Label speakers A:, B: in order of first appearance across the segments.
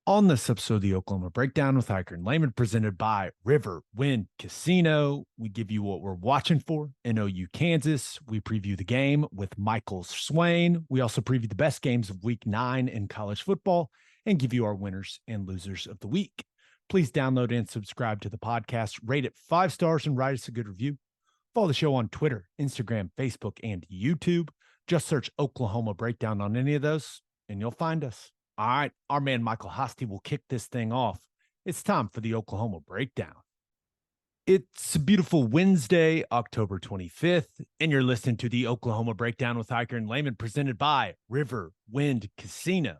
A: On this episode of the Oklahoma Breakdown with Ikard and Lehman, presented by River Wind Casino, we give you what we're watching for in OU, Kansas. We preview the game with Michael Swain. We also preview the best games of Week 9 in college football and give you our winners and losers of the week. Please download and subscribe to the podcast, rate it 5 stars, and write us a good review. Follow the show on Twitter, Instagram, Facebook, and YouTube. Just search Oklahoma Breakdown on any of those, and you'll find us. All right, our man Michael Hosty will kick this thing off. It's time for the Oklahoma Breakdown. It's a beautiful Wednesday, October 25th, and you're listening to the Oklahoma Breakdown with Ikard and Lehman, presented by River Wind Casino.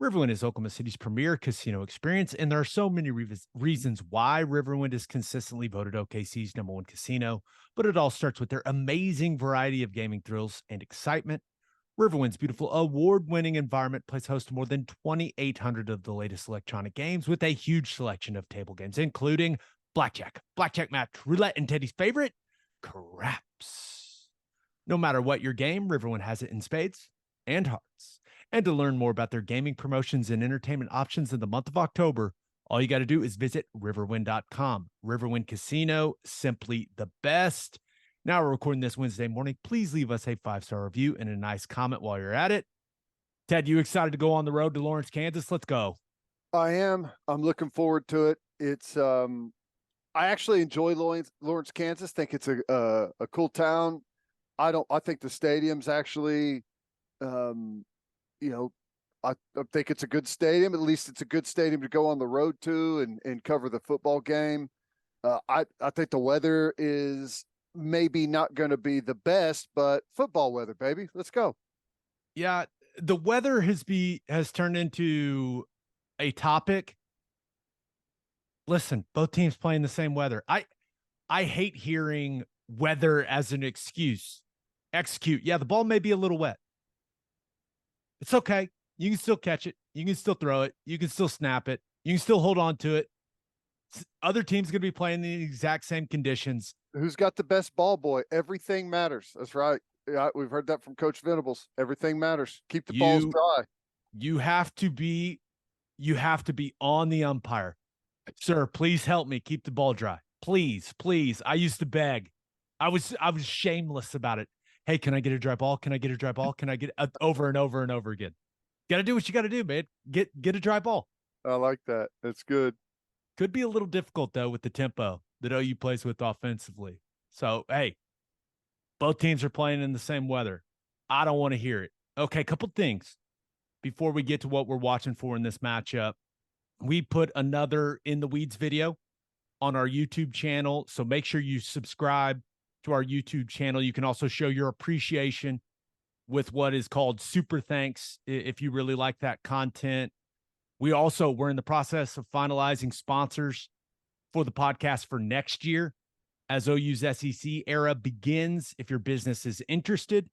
A: Riverwind is Oklahoma City's premier casino experience, and there are so many reasons why Riverwind is consistently voted OKC's #1 casino, but it all starts with their amazing variety of gaming thrills and excitement. Riverwind's beautiful award-winning environment plays host to more than 2,800 of the latest electronic games with a huge selection of table games, including blackjack, blackjack match, roulette, and Teddy's favorite, craps. No matter what your game, Riverwind has it in spades and hearts. And to learn more about their gaming promotions and entertainment options in the month of October, all you got to do is visit riverwind.com. Riverwind Casino, simply the best. Now we're recording this Wednesday morning. Please leave us a 5-star review and a nice comment while you're at it. Ted, you excited to go on the road to Lawrence, Kansas? Let's go.
B: I am. I'm looking forward to it. It's I actually enjoy Lawrence, Kansas. Think it's a cool town. I think the stadium's actually I think it's a good stadium. At least it's a good stadium to go on the road to and cover the football game. I think the weather is maybe not going to be the best, but football weather, baby. Let's go.
A: Yeah, the weather has turned into a topic. Listen, both teams playing the same weather. I hate hearing weather as an excuse. Execute. Yeah, the ball may be a little wet. It's okay. You can still catch it. You can still throw it. You can still snap it. You can still hold on to it. Other teams going to be playing the exact same conditions.
B: Who's got the best ball boy? Everything matters. That's right. Yeah, we've heard that from Coach Venables. Everything matters. Keep the balls dry.
A: You have to be on the umpire. Sir, please help me keep the ball dry. Please, please. I used to beg. I was shameless about it. Hey, can I get a dry ball? Can I get a dry ball? Can I get over and over and over again? Got to do what you got to do, man. Get a dry ball.
B: I like that. That's good.
A: Could be a little difficult, though, with the tempo that OU plays with offensively. So, hey, both teams are playing in the same weather. I don't want to hear it. Okay, couple things before we get to what we're watching for in this matchup. We put another In the Weeds video on our YouTube channel, so make sure you subscribe to our YouTube channel. You can also show your appreciation with what is called Super Thanks if you really like that content. We're in the process of finalizing sponsors for the podcast for next year as OU's SEC era begins. If your business is interested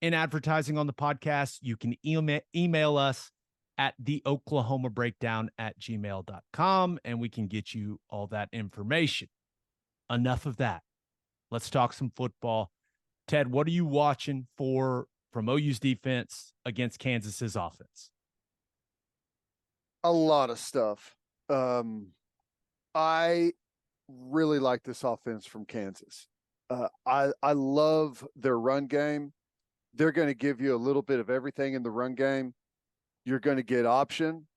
A: in advertising on the podcast, you can email us at theoklahomabreakdown@gmail.com, and we can get you all that information. Enough of that. Let's talk some football. Ted, what are you watching for from OU's defense against Kansas's offense?
B: A lot of stuff. I really like this offense from Kansas. I love their run game. They're going to give you a little bit of everything in the run game. You're going to get option,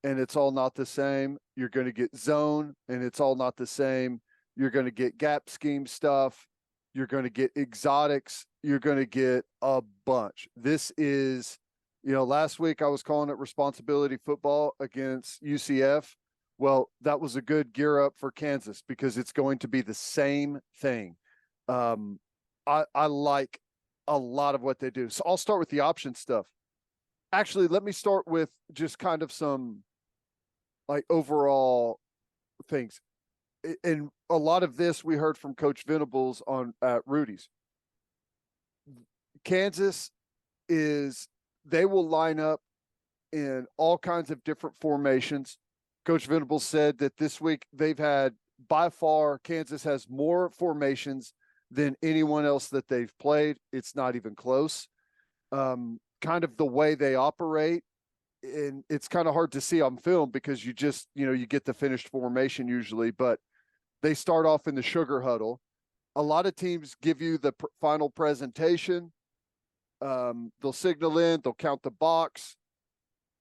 B: and it's all not the same. You're going to get zone, and it's all not the same. You're going to get gap scheme stuff. You're going to get exotics. You're going to get a bunch. This is, last week I was calling it responsibility football against UCF. Well, that was a good gear up for Kansas because it's going to be the same thing. I like a lot of what they do. So I'll start with the option stuff. Actually, let me start with just kind of some overall things. And a lot of this we heard from Coach Venables at Rudy's. Kansas they will line up in all kinds of different formations. Coach Venables said that this week by far, Kansas has more formations than anyone else that they've played. It's not even close. Kind of the way they operate and it's kind of hard to see on film because you just, you get the finished formation usually, but they start off in the sugar huddle. A lot of teams give you the final presentation. They'll signal in, they'll count the box,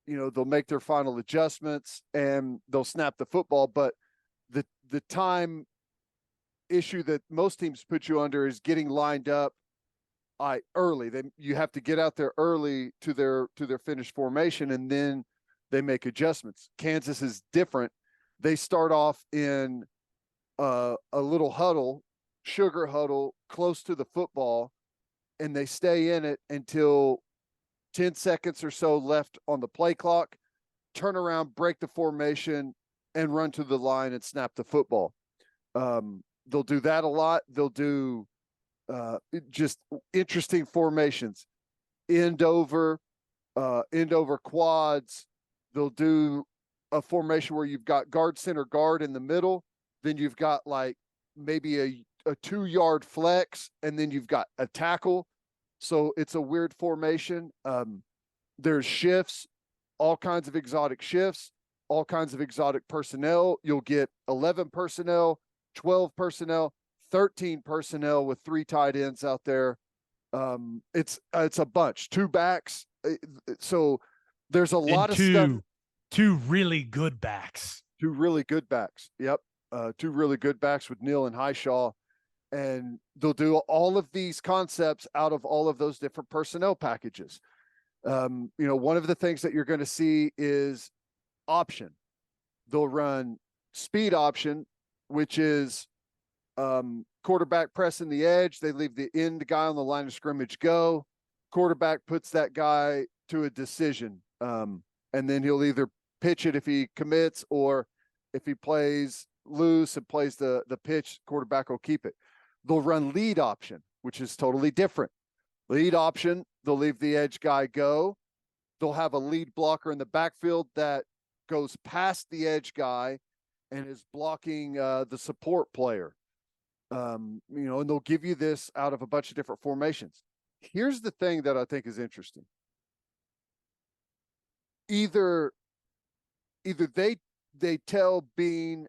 B: they'll make their final adjustments, and they'll snap the football. But the time issue that most teams put you under is getting lined up early. You have to get out there early to their finished formation, and then they make adjustments. Kansas is different. They start off in a little huddle, sugar huddle, close to the football, and they stay in it until 10 seconds or so left on the play clock, turn around, break the formation, and run to the line and snap the football. They'll do that a lot. They'll do just interesting formations, end over quads. They'll do a formation where you've got guard, center, guard in the middle. Then you've got like maybe a 2-yard flex, and then you've got a tackle. So it's a weird formation. There's shifts, all kinds of exotic shifts, all kinds of exotic personnel. You'll get 11 personnel, 12 personnel, 13 personnel with 3 tight ends out there. It's a bunch, 2 backs. So there's a lot of stuff.
A: 2 really good backs.
B: 2 really good backs. Yep. 2 really good backs with Neal and Highshaw. And they'll do all of these concepts out of all of those different personnel packages. One of the things that you're going to see is option. They'll run speed option, which is quarterback pressing the edge. They leave the end guy on the line of scrimmage go. Quarterback puts that guy to a decision. And then he'll either pitch it if he commits, or if he plays loose and plays the pitch, quarterback will keep it. They'll run lead option, which is totally different. Lead option, they'll leave the edge guy go. They'll have a lead blocker in the backfield that goes past the edge guy and is blocking the support player. And they'll give you this out of a bunch of different formations. Here's the thing that I think is interesting. Either they tell Bean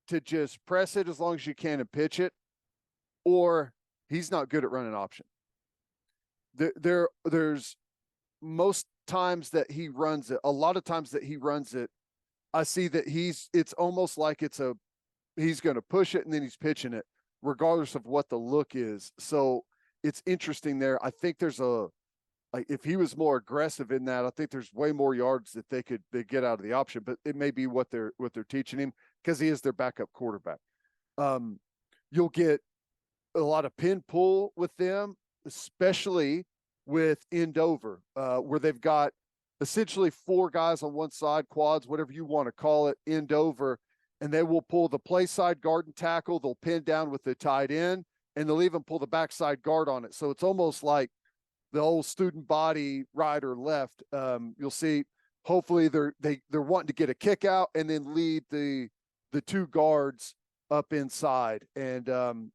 B: to just press it as long as you can and pitch it, or he's not good at running option. There's most times that he runs it. A lot of times that he runs it, I see that it's almost like he's going to push it and then he's pitching it, regardless of what the look is. So it's interesting there. I think there's if he was more aggressive in that, I think there's way more yards that they get out of the option, but it may be what they're teaching him, because he is their backup quarterback. You'll get a lot of pin pull with them, especially with end over, where they've got essentially 4 guys on one side, quads, whatever you want to call it, end over, and they will pull the play side guard and tackle. They'll pin down with the tight end, and they'll even pull the backside guard on it. So it's almost like the old student body, right or left. You'll see, hopefully they're wanting to get a kick out and then lead the 2 guards up inside. And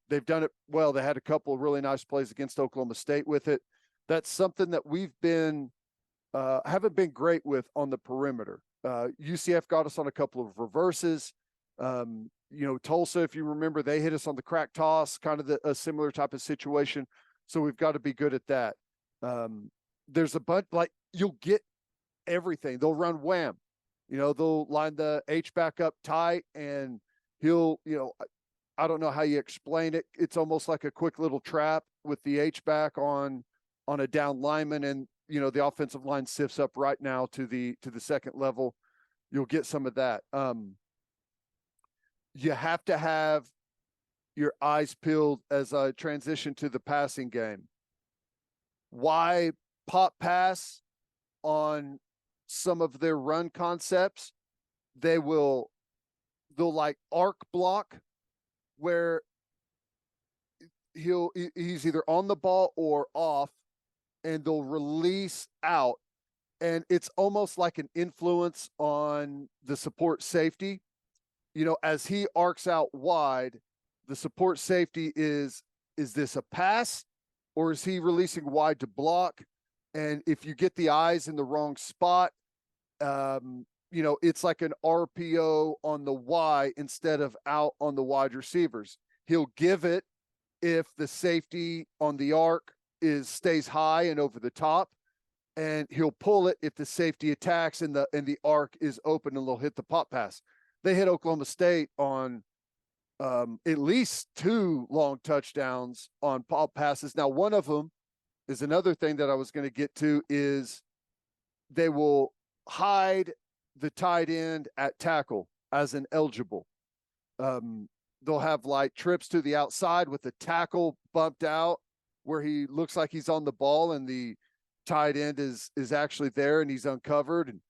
B: they've done it well. They had a couple of really nice plays against Oklahoma State with it. That's something that we've haven't been great with on the perimeter. UCF got us on a couple of reverses. Tulsa, if you remember, they hit us on the crack toss, kind of a similar type of situation. So we've got to be good at that. There's a bunch, like, you'll get everything. They'll run wham. They'll line the H back up tight, and he'll, I don't know how you explain it. It's almost like a quick little trap with the H back on a down lineman, and the offensive line sifts up right now to the second level. You'll get some of that. You have to have your eyes peeled as I transition to the passing game. Why pop pass on some of their run concepts? They'll like arc block, where he's either on the ball or off, and they'll release out, and it's almost like an influence on the support safety. As he arcs out wide, the support safety is this a pass, or is he releasing wide to block? And if you get the eyes in the wrong spot, It's like an RPO on the Y instead of out on the wide receivers. He'll give it if the safety on the arc stays high and over the top, and he'll pull it if the safety attacks and the arc is open, and they'll hit the pop pass. They hit Oklahoma State on at least 2 long touchdowns on pop passes. Now, one of them is another thing that I was going to get to is they will hide the tight end at tackle as an eligible. They'll have like trips to the outside with the tackle bumped out where he looks like he's on the ball and the tight end is actually there and he's uncovered. And,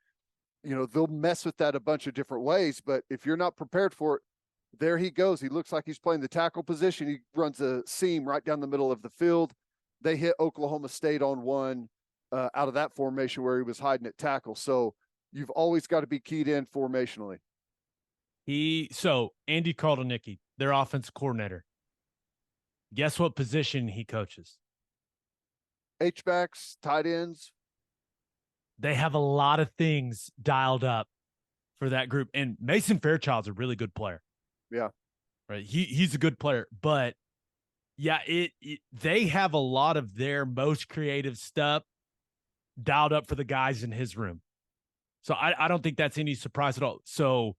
B: they'll mess with that a bunch of different ways, but if you're not prepared for it, there he goes. He looks like he's playing the tackle position. He runs a seam right down the middle of the field. They hit Oklahoma State on one out of that formation where he was hiding at tackle. So you've always got to be keyed in formationally.
A: So Andy Caldnicki, their offensive coordinator, guess what position he coaches?
B: H-backs, tight ends.
A: They have a lot of things dialed up for that group. And Mason Fairchild's a really good player.
B: Yeah.
A: Right. He's a good player. But yeah, they have a lot of their most creative stuff dialed up for the guys in his room. So I don't think that's any surprise at all. So,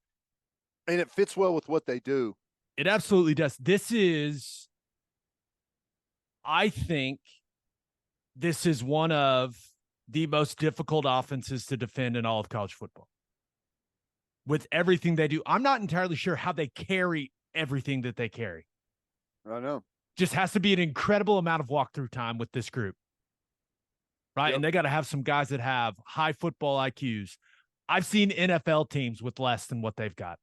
B: and it fits well with what they do.
A: It absolutely does. I think this is one of the most difficult offenses to defend in all of college football. With everything they do, I'm not entirely sure how they carry everything that they carry.
B: I know.
A: Just has to be an incredible amount of walkthrough time with this group. Right. Yep. And they got to have some guys that have high football IQs. I've seen NFL teams with less than what they've got.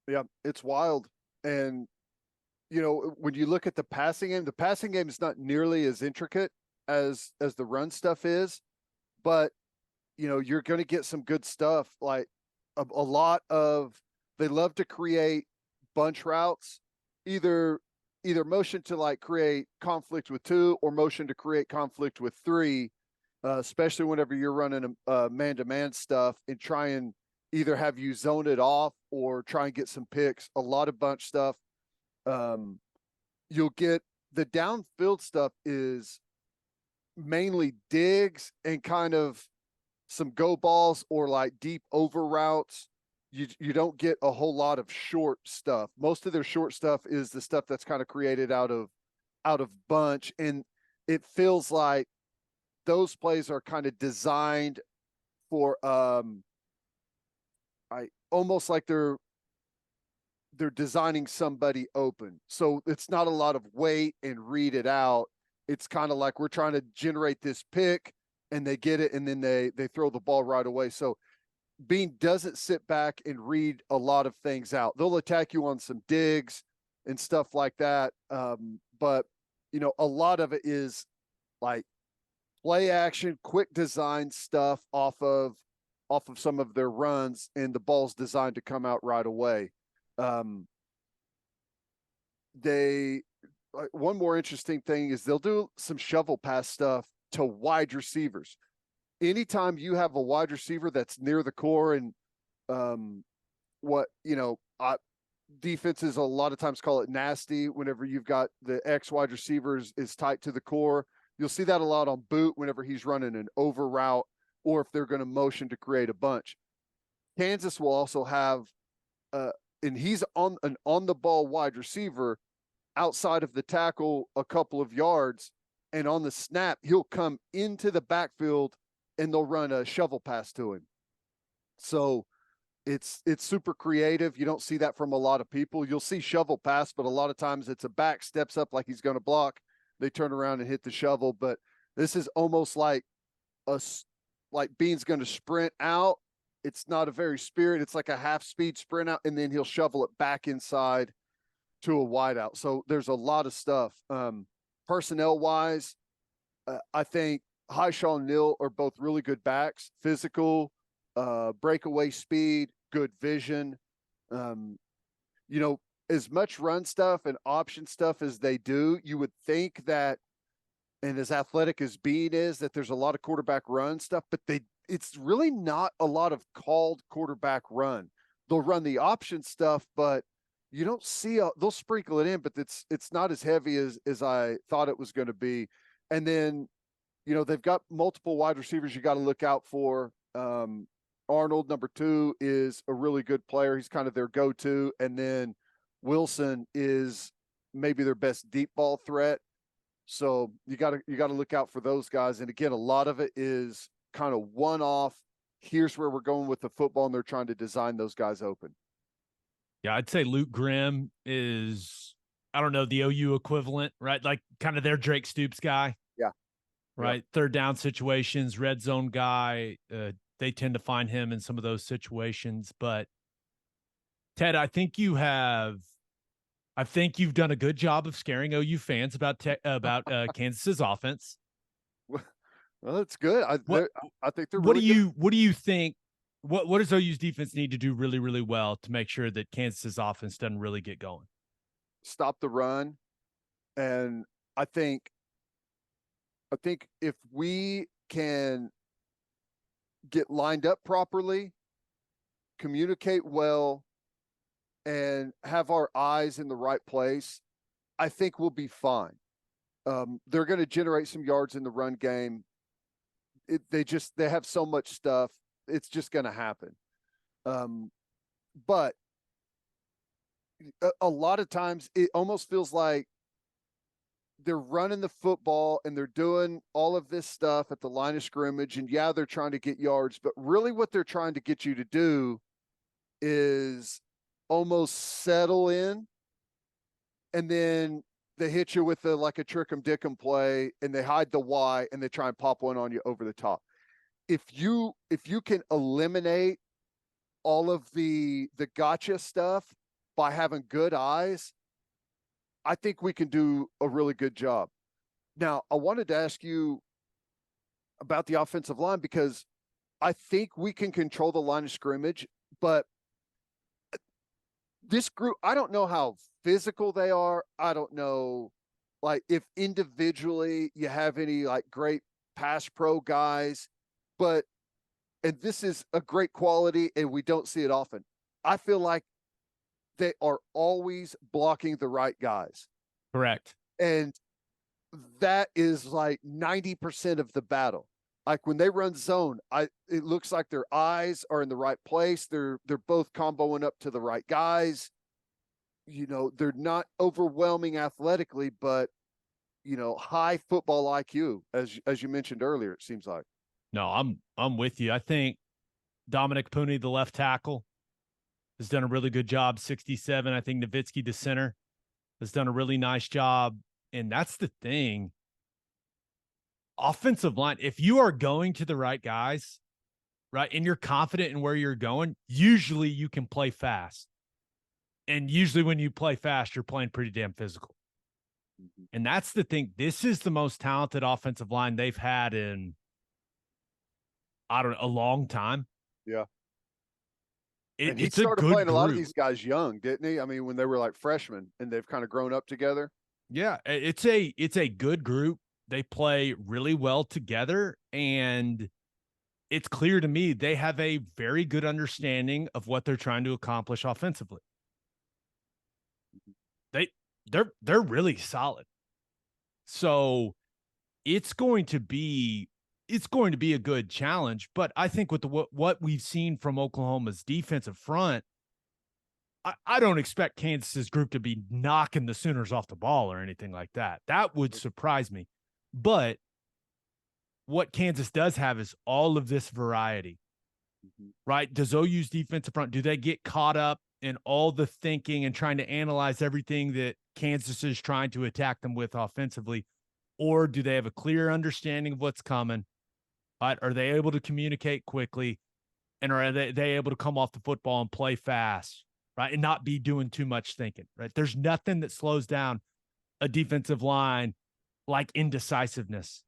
B: Yeah, it's wild. And, when you look at the passing game is not nearly as intricate as the run stuff is, but, you're going to get some good stuff. Like a lot of, they love to create bunch routes, either motion to like create conflict with 2 or motion to create conflict with 3, especially whenever you're running a man-to-man stuff and try and either have you zone it off or try and get some picks. A lot of bunch stuff. You'll get the downfield stuff is mainly digs and kind of some go balls or like deep over routes. You don't get a whole lot of short stuff. Most of their short stuff is the stuff that's kind of created out of bunch. And it feels like those plays are kind of designed for almost like they're designing somebody open. So it's not a lot of wait and read it out. It's kind of like we're trying to generate this pick and they get it and then they throw the ball right away. So Bean doesn't sit back and read a lot of things out. They'll attack you on some digs and stuff like that. But a lot of it is like play action, quick design stuff off of some of their runs, and the ball's designed to come out right away. One more interesting thing is they'll do some shovel pass stuff to wide receivers. Anytime you have a wide receiver that's near the core and defenses a lot of times call it nasty whenever you've got the X wide receivers is tight to the core. You'll see that a lot on Boot whenever he's running an over route or if they're going to motion to create a bunch. Kansas will also have and he's on the ball wide receiver outside of the tackle a couple of yards, and on the snap he'll come into the backfield and they'll run a shovel pass to him. So it's super creative. You don't see that from a lot of people. You'll see shovel pass, but a lot of times it's a back steps up like he's going to block. They turn around and hit the shovel. But this is almost like Bean's going to sprint out. It's not a very spirit. It's like a half speed sprint out, and then he'll shovel it back inside to a wide out. So there's a lot of stuff. Personnel wise, I think Highshaw and Neal are both really good backs, physical, breakaway speed, good vision. As much run stuff and option stuff as they do, you would think that, and as athletic as Bean is, that there's a lot of quarterback run stuff, but it's really not a lot of called quarterback run. They'll run the option stuff, but you don't see they'll sprinkle it in, but it's not as heavy as I thought it was going to be. And then, they've got multiple wide receivers you got to look out for. Arnold, number 2, is a really good player. He's kind of their go-to. And then Wilson is maybe their best deep ball threat. So you got to look out for those guys. And again, a lot of it is kind of one-off. Here's where we're going with the football, and they're trying to design those guys open.
A: Yeah, I'd say Luke Grimm is, I don't know, the OU equivalent, right? Like kind of their Drake Stoops guy.
B: Yeah.
A: Right. Yeah. Third down situations, red zone guy. They tend to find him in some of those situations. But Ted, I think you've done a good job of scaring OU fans about Kansas's offense.
B: Well, that's good. I think they're
A: what
B: really
A: do you
B: good.
A: What do you think? What does OU's defense need to do really, really well to make sure that Kansas's offense doesn't really get going?
B: Stop the run. And I think if we can get lined up properly, communicate well, and have our eyes in the right place, I think we'll be fine. They're going to generate some yards in the run game. They have so much stuff. It's just going to happen. But a lot of times it almost feels like they're running the football and they're doing all of this stuff at the line of scrimmage. And yeah, they're trying to get yards, but really what they're trying to get you to do is almost settle in. And then they hit you with like a trick 'em dick 'em play, and they hide the Y and they try and pop one on you over the top. If you can eliminate all of the gotcha stuff by having good eyes, I think we can do a really good job. Now, I wanted to ask you about the offensive line, because I think we can control the line of scrimmage, but this group, I don't know how physical they are. I don't know, like, if individually you have any like great pass pro guys, and this is a great quality and we don't see it often. I feel like they are always blocking the right guys.
A: Correct.
B: And that is like 90% of the battle. Like when they run zone, it looks like their eyes are in the right place. They're both comboing up to the right guys. They're not overwhelming athletically, but high football IQ, as you mentioned earlier, it seems like.
A: No, I'm with you. I think Dominic Pooney, the left tackle, has done a really good job. 67. I think Nowitzki, the center, has done a really nice job. And that's the thing. Offensive line, if you are going to the right guys, right, and you're confident in where you're going, usually you can play fast. And usually when you play fast, you're playing pretty damn physical. Mm-hmm. And that's the thing. This is the most talented offensive line they've had in, a long time.
B: Yeah. And he
A: it's
B: started
A: a good
B: playing
A: group.
B: A lot of these guys young, didn't he? I mean, when they were like freshmen, and they've kind of grown up together.
A: Yeah, it's a good group. They play really well together, and it's clear to me they have a very good understanding of what they're trying to accomplish offensively. They're really solid. So it's going to be a good challenge. But I think with what we've seen from Oklahoma's defensive front, I don't expect Kansas's group to be knocking the Sooners off the ball or anything like that. That would surprise me. But what Kansas does have is all of this variety, right? Does OU's defensive front, do they get caught up in all the thinking and trying to analyze everything that Kansas is trying to attack them with offensively? Or do they have a clear understanding of what's coming? Right? Are they able to communicate quickly? And are they able to come off the football and play fast, right? And not be doing too much thinking, right? There's nothing that slows down a defensive line like indecisiveness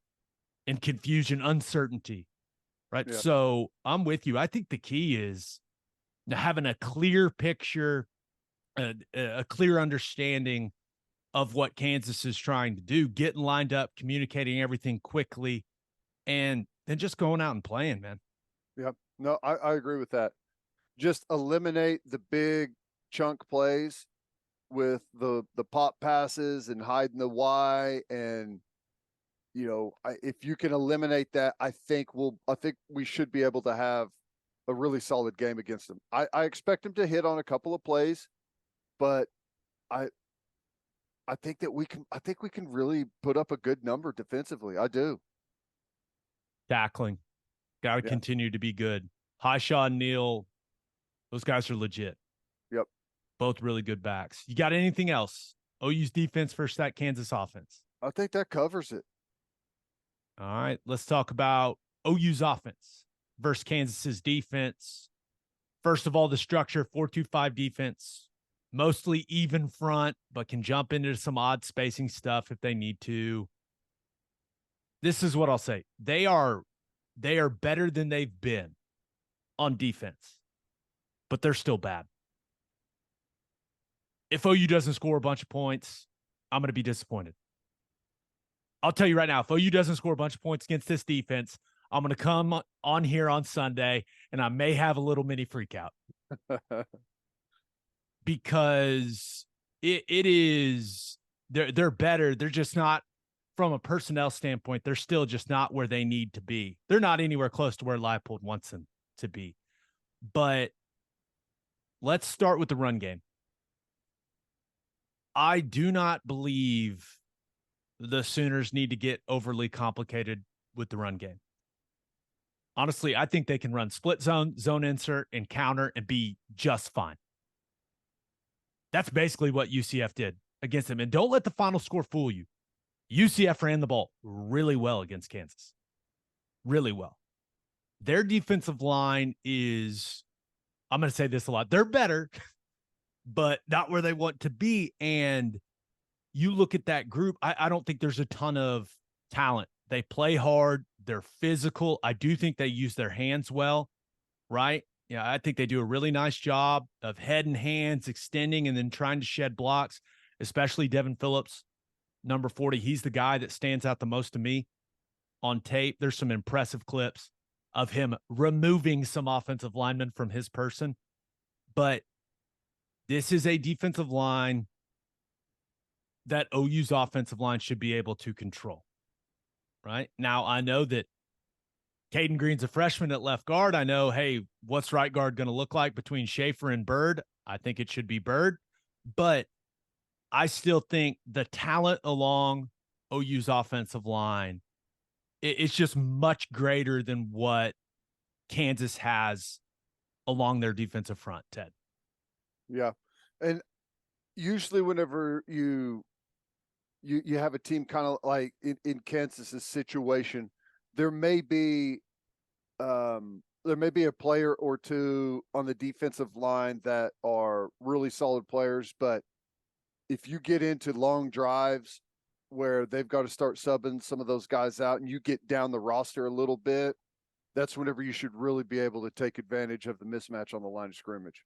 A: and confusion, uncertainty, right? Yeah. So I'm with you. I think the key is having a clear picture, a clear understanding of what Kansas is trying to do, getting lined up, communicating everything quickly, and then just going out and playing, man.
B: Yep. No, I agree with that. Just eliminate the big chunk plays with the pop passes and hiding the Y, and if you can eliminate that, I think we should be able to have a really solid game against them. I expect them to hit on a couple of plays, but I I think we can really put up a good number defensively. I do.
A: Tackling. Got to
B: Yeah.
A: continue to be good. Highshaw and Neal, those guys are legit.
B: Yep.
A: Both really good backs. You got anything else? OU's defense versus that Kansas offense.
B: I think that covers it.
A: All right, let's talk about OU's offense versus Kansas's defense. First of all, the structure 4-2-5 defense, mostly even front, but can jump into some odd spacing stuff if they need to. This is what I'll say. They are better than they've been on defense, but they're still bad. If OU doesn't score a bunch of points, I'm going to be disappointed. I'll tell you right now, if OU doesn't score a bunch of points against this defense, I'm going to come on here on Sunday and I may have a little mini freak out. Because it is they're better. They're just not, from a personnel standpoint, they're still just not where they need to be. They're not anywhere close to where Leipold wants them to be. But let's start with the run game. I do not believe the Sooners need to get overly complicated with the run game. Honestly, I think they can run split zone, zone insert, and counter and be just fine. That's basically what UCF did against them. And don't let the final score fool you. UCF ran the ball really well against Kansas. Really well. Their defensive line is, I'm going to say this a lot, they're better, but not where they want to be. And you look at that group, I don't think there's a ton of talent. They play hard. They're physical. I do think they use their hands well, right? Yeah, I think they do a really nice job of head and hands extending and then trying to shed blocks, especially Devin Phillips, number 40. He's the guy that stands out the most to me on tape. There's some impressive clips of him removing some offensive linemen from his person. But this is a defensive line that OU's offensive line should be able to control. Right? Now, I know that Caden Green's a freshman at left guard. I know, hey, what's right guard going to look like between Schaefer and Bird? I think it should be Bird. But I still think the talent along OU's offensive line, it's just much greater than what Kansas has along their defensive front, Ted.
B: Yeah. And usually whenever you have a team kind of like in Kansas's situation, there may be a player or two on the defensive line that are really solid players, but if you get into long drives where they've got to start subbing some of those guys out and you get down the roster a little bit, that's whenever you should really be able to take advantage of the mismatch on the line of scrimmage.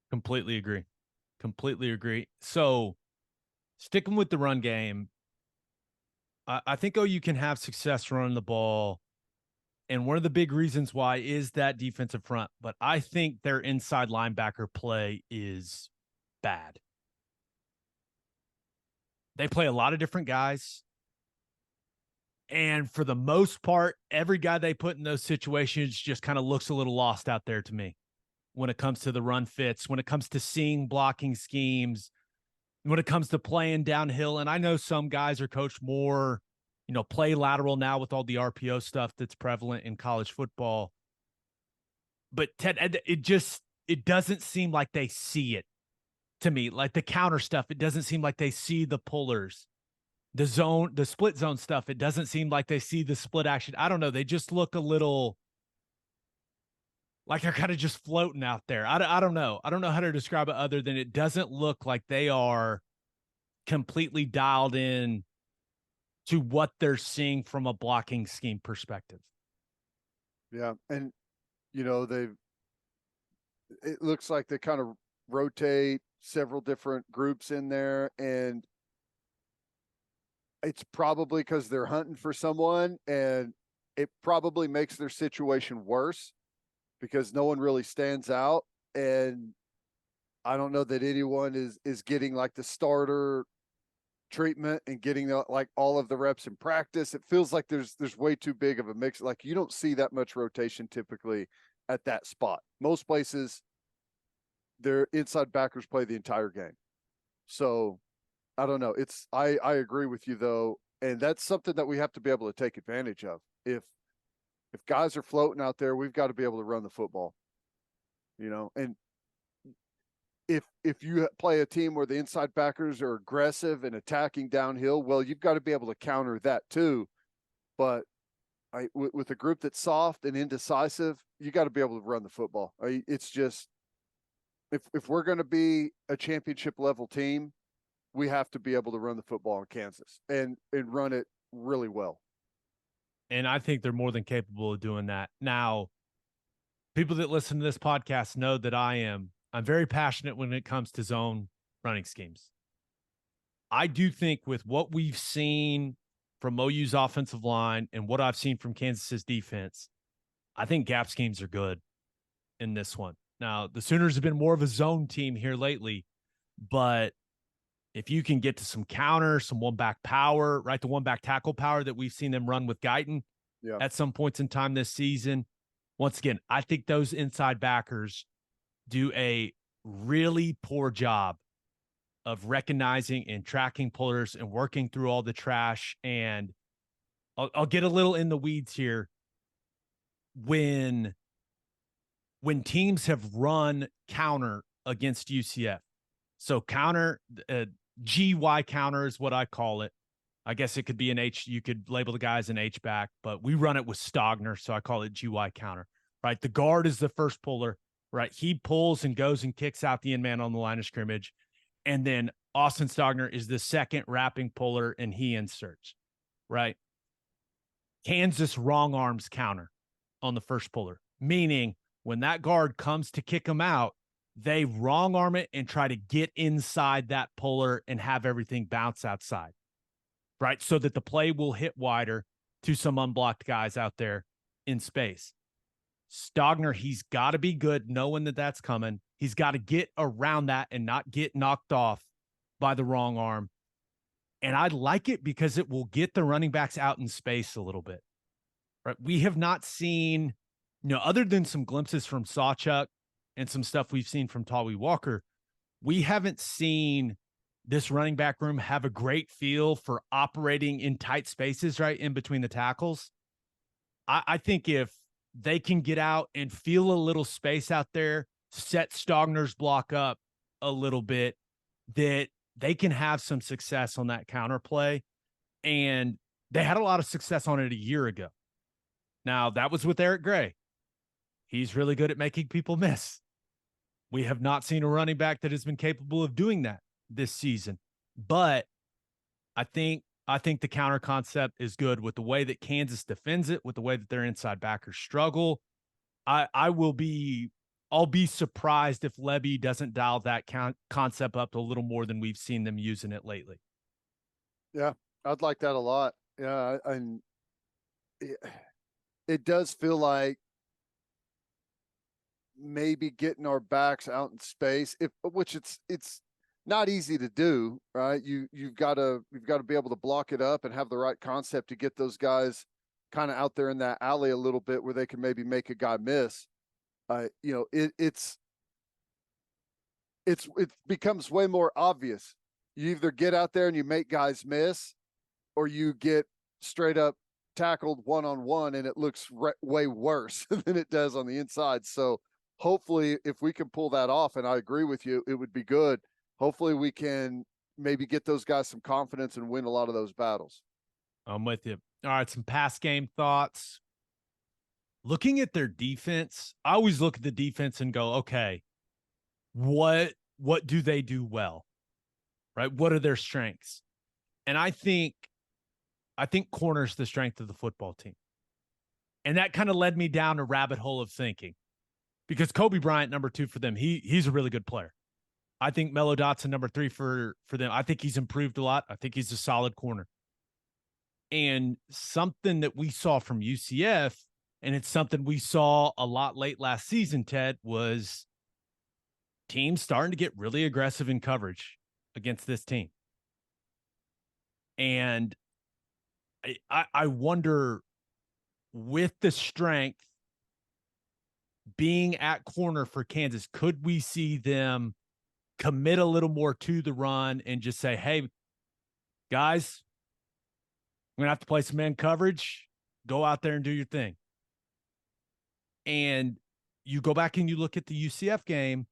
A: Completely agree. So sticking with the run game, I think OU can have success running the ball. And one of the big reasons why is that defensive front. But I think their inside linebacker play is bad. They play a lot of different guys. And for the most part, every guy they put in those situations just kind of looks a little lost out there to me when it comes to the run fits, when it comes to seeing blocking schemes, when it comes to playing downhill. And I know some guys are coached more, play lateral now with all the RPO stuff that's prevalent in college football. But Ted, it doesn't seem like they see it to me. Like the counter stuff, it doesn't seem like they see the pullers. The split zone stuff, it doesn't seem like they see the split action. I don't know. They just look a little like they're kind of just floating out there. I don't know. I don't know how to describe it other than it doesn't look like they are completely dialed in to what they're seeing from a blocking scheme perspective.
B: Yeah. And, it looks like they kind of rotate several different groups in there, and it's probably because they're hunting for someone, and it probably makes their situation worse because no one really stands out. And I don't know that anyone is getting like the starter treatment and getting like all of the reps in practice. It feels like there's way too big of a mix. Like you don't see that much rotation typically at that spot. Most places, their inside backers play the entire game. So I don't know. I agree with you though, and that's something that we have to be able to take advantage of. If guys are floating out there, we've got to be able to run the football. And if you play a team where the inside backers are aggressive and attacking downhill, well, you've got to be able to counter that too. But with a group that's soft and indecisive, you got to be able to run the football. It's just if we're going to be a championship level team, we have to be able to run the football in Kansas and run it really well.
A: And I think they're more than capable of doing that. Now, people that listen to this podcast know that I'm very passionate when it comes to zone running schemes. I do think with what we've seen from OU's offensive line and what I've seen from Kansas's defense, I think gap schemes are good in this one. Now, the Sooners have been more of a zone team here lately, but if you can get to some counter, some one-back power, right, the one-back tackle power that we've seen them run with Guyton at some points in time this season, once again, I think those inside backers do a really poor job of recognizing and tracking pullers and working through all the trash. And I'll get a little in the weeds here. When teams have run counter against UCF, so counter, GY counter is what I call it. I guess it could be an H. You could label the guy as an H back, but we run it with Stogner, so I call it GY counter, right? The guard is the first puller, right? He pulls and goes and kicks out the end man on the line of scrimmage. And then Austin Stogner is the second wrapping puller, and he inserts, right? Kansas wrong arms counter on the first puller, meaning when that guard comes to kick him out, they wrong arm it and try to get inside that puller and have everything bounce outside, right? So that the play will hit wider to some unblocked guys out there in space. Stogner, he's got to be good knowing that that's coming. He's got to get around that and not get knocked off by the wrong arm. And I like it because it will get the running backs out in space a little bit, right? We have not seen, other than some glimpses from Sawchuk and some stuff we've seen from Tawi Walker, we haven't seen this running back room have a great feel for operating in tight spaces, right, in between the tackles. I think if they can get out and feel a little space out there, set Stogner's block up a little bit, that they can have some success on that counter play. And they had a lot of success on it a year ago. Now, that was with Eric Gray. He's really good at making people miss. We have not seen a running back that has been capable of doing that this season. But I think the counter concept is good with the way that Kansas defends it, with the way that their inside backers struggle. I'll be surprised if Levy doesn't dial that concept up a little more than we've seen them using it lately.
B: Yeah, I'd like that a lot. Yeah, and it does feel like maybe getting our backs out in space, which it's not easy to do, right? You've got to be able to block it up and have the right concept to get those guys kind of out there in that alley a little bit where they can maybe make a guy miss. It becomes way more obvious. You either get out there and you make guys miss, or you get straight up tackled one-on-one and it looks way worse than it does on the inside. So hopefully if we can pull that off, and I agree with you, it would be good. Hopefully we can maybe get those guys some confidence and win a lot of those battles.
A: I'm with you. All right, some pass game thoughts. Looking at their defense, I always look at the defense and go, okay, what do they do well? Right? What are their strengths? And I think corner's the strength of the football team. And that kind of led me down a rabbit hole of thinking, because Kobe Bryant, number 2 for them, he's a really good player. I think Melo Dotson, number 3 for them, I think he's improved a lot. I think he's a solid corner. And something that we saw from UCF And it's something we saw a lot late last season, Ted, was teams starting to get really aggressive in coverage against this team. And I wonder, with the strength being at corner for Kansas, could we see them commit a little more to the run and just say, hey, guys, I'm going to have to play some man coverage. Go out there and do your thing. And you go back and you look at the UCF game,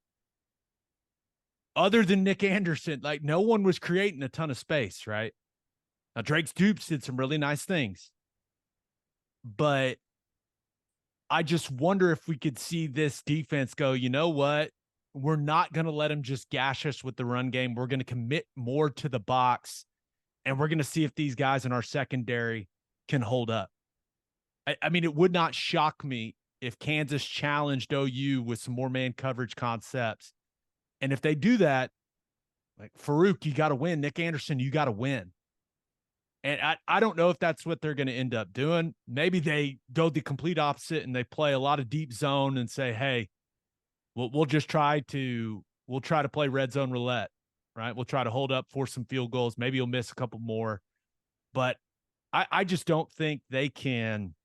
A: other than Nick Anderson, like no one was creating a ton of space, right? Now, Drake Stoops did some really nice things, but I just wonder if we could see this defense go, you know what? We're not going to let them just gash us with the run game. We're going to commit more to the box, and we're going to see if these guys in our secondary can hold up. I mean, it would not shock me if Kansas challenged OU with some more man coverage concepts. And if they do that, like Farouk, you got to win. Nick Anderson, you got to win. And I don't know if that's what they're going to end up doing. Maybe they go the complete opposite and they play a lot of deep zone and say, hey, we'll try to play red zone roulette, right? We'll try to hold up, force some field goals. Maybe you'll miss a couple more. But I just don't think they can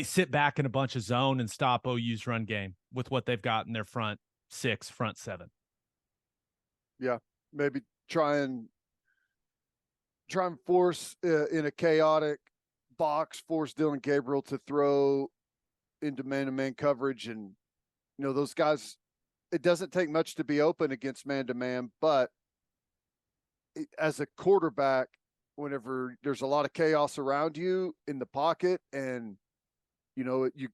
A: sit back in a bunch of zone and stop OU's run game with what they've got in their front six, front seven.
B: Yeah, maybe try and force in a chaotic box, force Dylan Gabriel to throw into man-to-man coverage. And, you know, those guys, it doesn't take much to be open against man-to-man, but as a quarterback, whenever there's a lot of chaos around you in the pocket and, you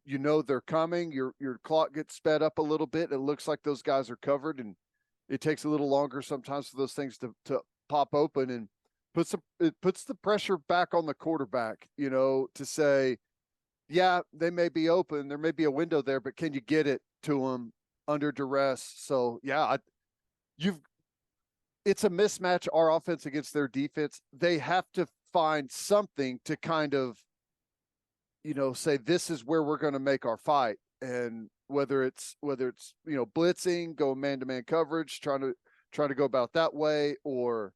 B: know they're coming, your clock gets sped up a little bit. It looks like those guys are covered, and it takes a little longer sometimes for those things to pop open, and it puts the pressure back on the quarterback, you know, to say, yeah, they may be open, there may be a window there, but can you get it to them under duress? So yeah, it's a mismatch, our offense against their defense. They have to find something to kind of, you know, say this is where we're going to make our fight. And whether it's, you know, blitzing, go man-to-man coverage, trying to go about that way, or,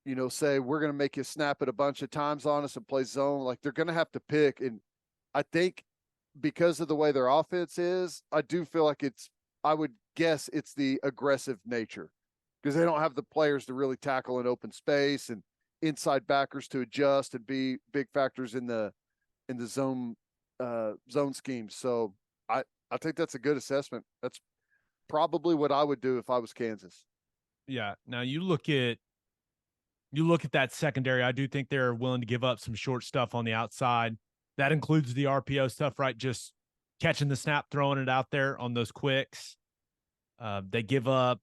B: you know, say we're going to make you snap it a bunch of times on us and play zone. Like, they're going to have to pick. And I think because of the way their offense is, I do feel like I would guess it's the aggressive nature, because they don't have the players to really tackle in open space and inside backers to adjust and be big factors in the zone scheme. So I think that's a good assessment. That's probably what I would do if I was Kansas.
A: Yeah. Now you look at that secondary. I do think they're willing to give up some short stuff on the outside. That includes the RPO stuff, right? Just catching the snap, throwing it out there on those quicks. They give up,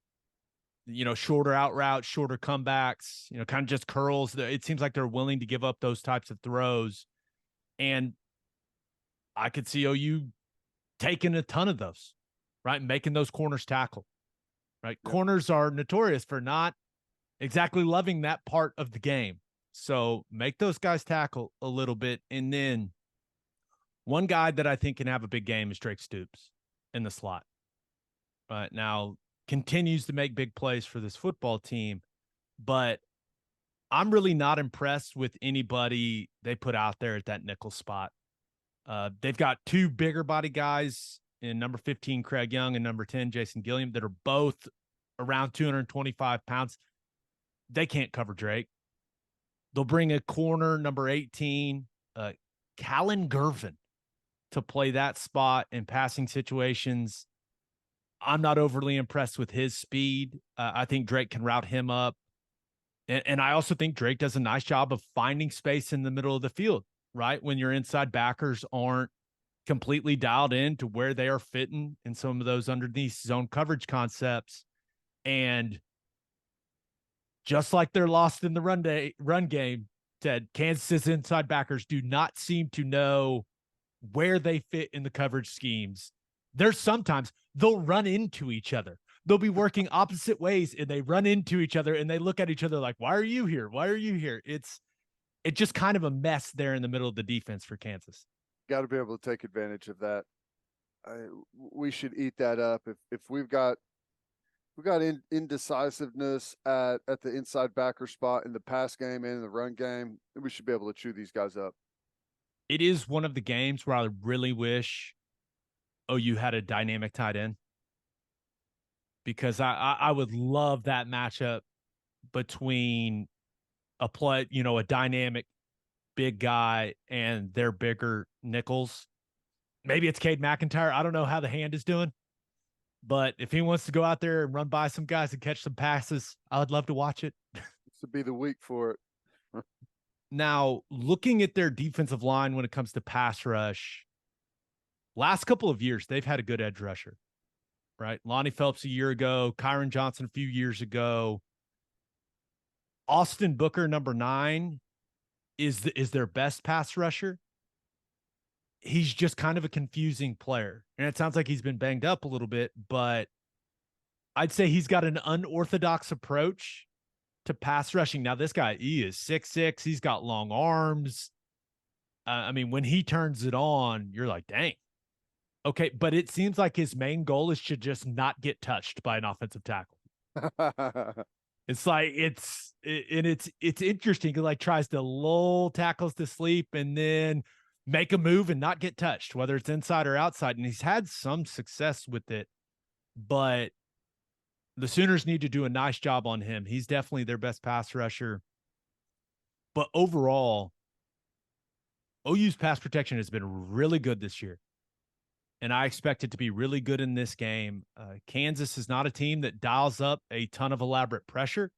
A: you know, shorter out routes, shorter comebacks, you know, kind of just curls. It seems like they're willing to give up those types of throws. And I could see OU taking a ton of those, right? Making those corners tackle, right? Yep. Corners are notorious for not exactly loving that part of the game. So make those guys tackle a little bit. And then one guy that I think can have a big game is Drake Stoops in the slot. Right now, continues to make big plays for this football team, but I'm really not impressed with anybody they put out there at that nickel spot. They've got two bigger body guys in number 15, Craig Young, and number 10, Jason Gilliam, that are both around 225 pounds. They can't cover Drake. They'll bring a corner, number 18, Callan Gervin, to play that spot in passing situations. I'm not overly impressed with his speed. I think Drake can route him up. And I also think Drake does a nice job of finding space in the middle of the field, right? When your inside backers aren't completely dialed in to where they are fitting in some of those underneath zone coverage concepts. And just like they're lost in the run game, Ted, Kansas's inside backers do not seem to know where they fit in the coverage schemes. There's sometimes they'll run into each other. They'll be working opposite ways and they run into each other and they look at each other like, why are you here? Why are you here? It's just kind of a mess there in the middle of the defense for Kansas.
B: Got to be able to take advantage of that. We should eat that up. If we've got indecisiveness at the inside backer spot in the pass game and in the run game, we should be able to chew these guys up.
A: It is one of the games where I really wish OU had a dynamic tight end, because I would love that matchup between a dynamic big guy and their bigger nickels. Maybe it's Cade McIntyre. I don't know how the hand is doing, but if he wants to go out there and run by some guys and catch some passes, I would love to watch it.
B: This would be the week for it.
A: Now, looking at their defensive line when it comes to pass rush, last couple of years, they've had a good edge rusher, right? Lonnie Phelps a year ago, Kyron Johnson a few years ago. Austin Booker, number 9, is their best pass rusher. He's just kind of a confusing player. And it sounds like he's been banged up a little bit, but I'd say he's got an unorthodox approach to pass rushing. Now, this guy, he is 6'6". He's got long arms. I mean, when he turns it on, you're like, dang. Okay, but it seems like his main goal is to just not get touched by an offensive tackle. It's like it's interesting. He like tries to lull tackles to sleep and then make a move and not get touched, whether it's inside or outside. And he's had some success with it, but the Sooners need to do a nice job on him. He's definitely their best pass rusher. But overall, OU's pass protection has been really good this year, and I expect it to be really good in this game. Kansas is not a team that dials up a ton of elaborate pressure.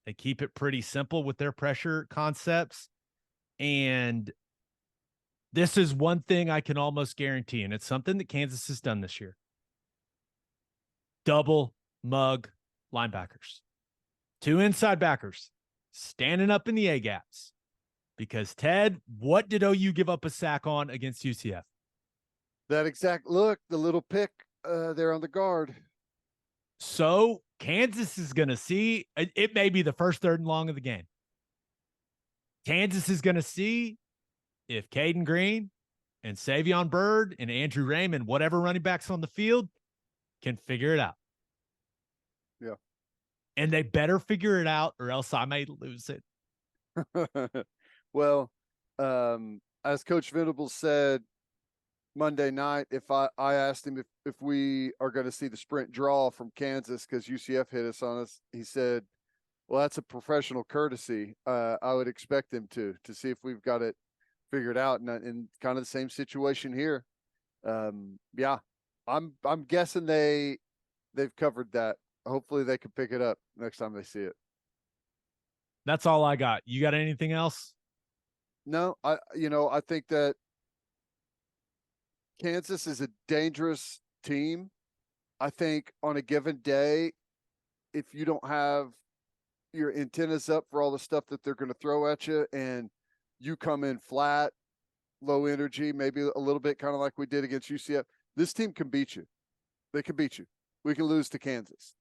A: They keep it pretty simple with their pressure concepts. And this is one thing I can almost guarantee, and it's something that Kansas has done this year. Double mug linebackers. 2 inside backers standing up in the A-gaps. Because, Ted, what did OU give up a sack on against UCF?
B: That exact look, the little pick there on the guard.
A: So Kansas is going to see, it may be the first 3rd and long of the game. Kansas is going to see if Caden Green and Savion Byrd and Andrew Raymond, whatever running backs on the field, can figure it out.
B: Yeah.
A: And they better figure it out or else I may lose it.
B: Well, as Coach Venables said Monday night, if I asked him if we are going to see the sprint draw from Kansas because UCF hit us on us, he said, well, that's a professional courtesy. I would expect them to see if we've got it figured out. And in kind of the same situation here. Yeah, I'm guessing they've covered that. Hopefully they can pick it up next time they see it.
A: That's all I got. You got anything else?
B: No, I think that Kansas is a dangerous team. I think on a given day, if you don't have your antennas up for all the stuff that they're going to throw at you and you come in flat, low energy, maybe a little bit kind of like we did against UCF, this team can beat you. They can beat you. We can lose to Kansas.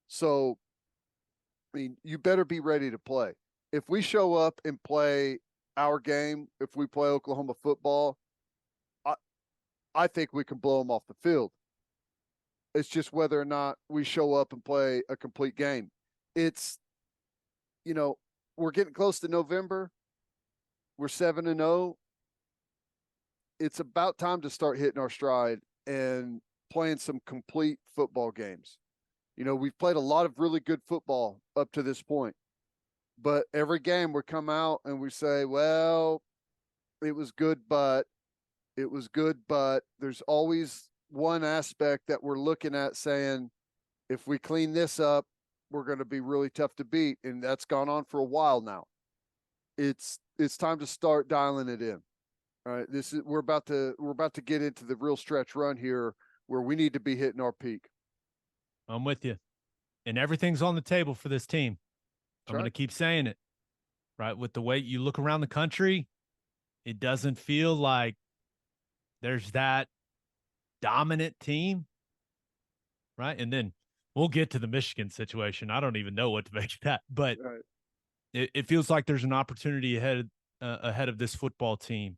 B: So, I mean, you better be ready to play. If we show up and play our game, if we play Oklahoma football, I think we can blow them off the field. It's just whether or not we show up and play a complete game. It's, we're getting close to November. We're 7-0. It's about time to start hitting our stride and playing some complete football games. We've played a lot of really good football up to this point, but every game we come out and we say, well, it was good, but there's always one aspect that we're looking at saying, if we clean this up, we're going to be really tough to beat. And that's gone on for a while now. It's time to start dialing it in. All right. We're about to get into the real stretch run here where we need to be hitting our peak.
A: I'm with you. And everything's on the table for this team. I'm going to keep saying it, right? With the way you look around the country, it doesn't feel like there's that dominant team, right? And then we'll get to the Michigan situation. I don't even know what to make of that, but it feels like there's an opportunity ahead of this football team.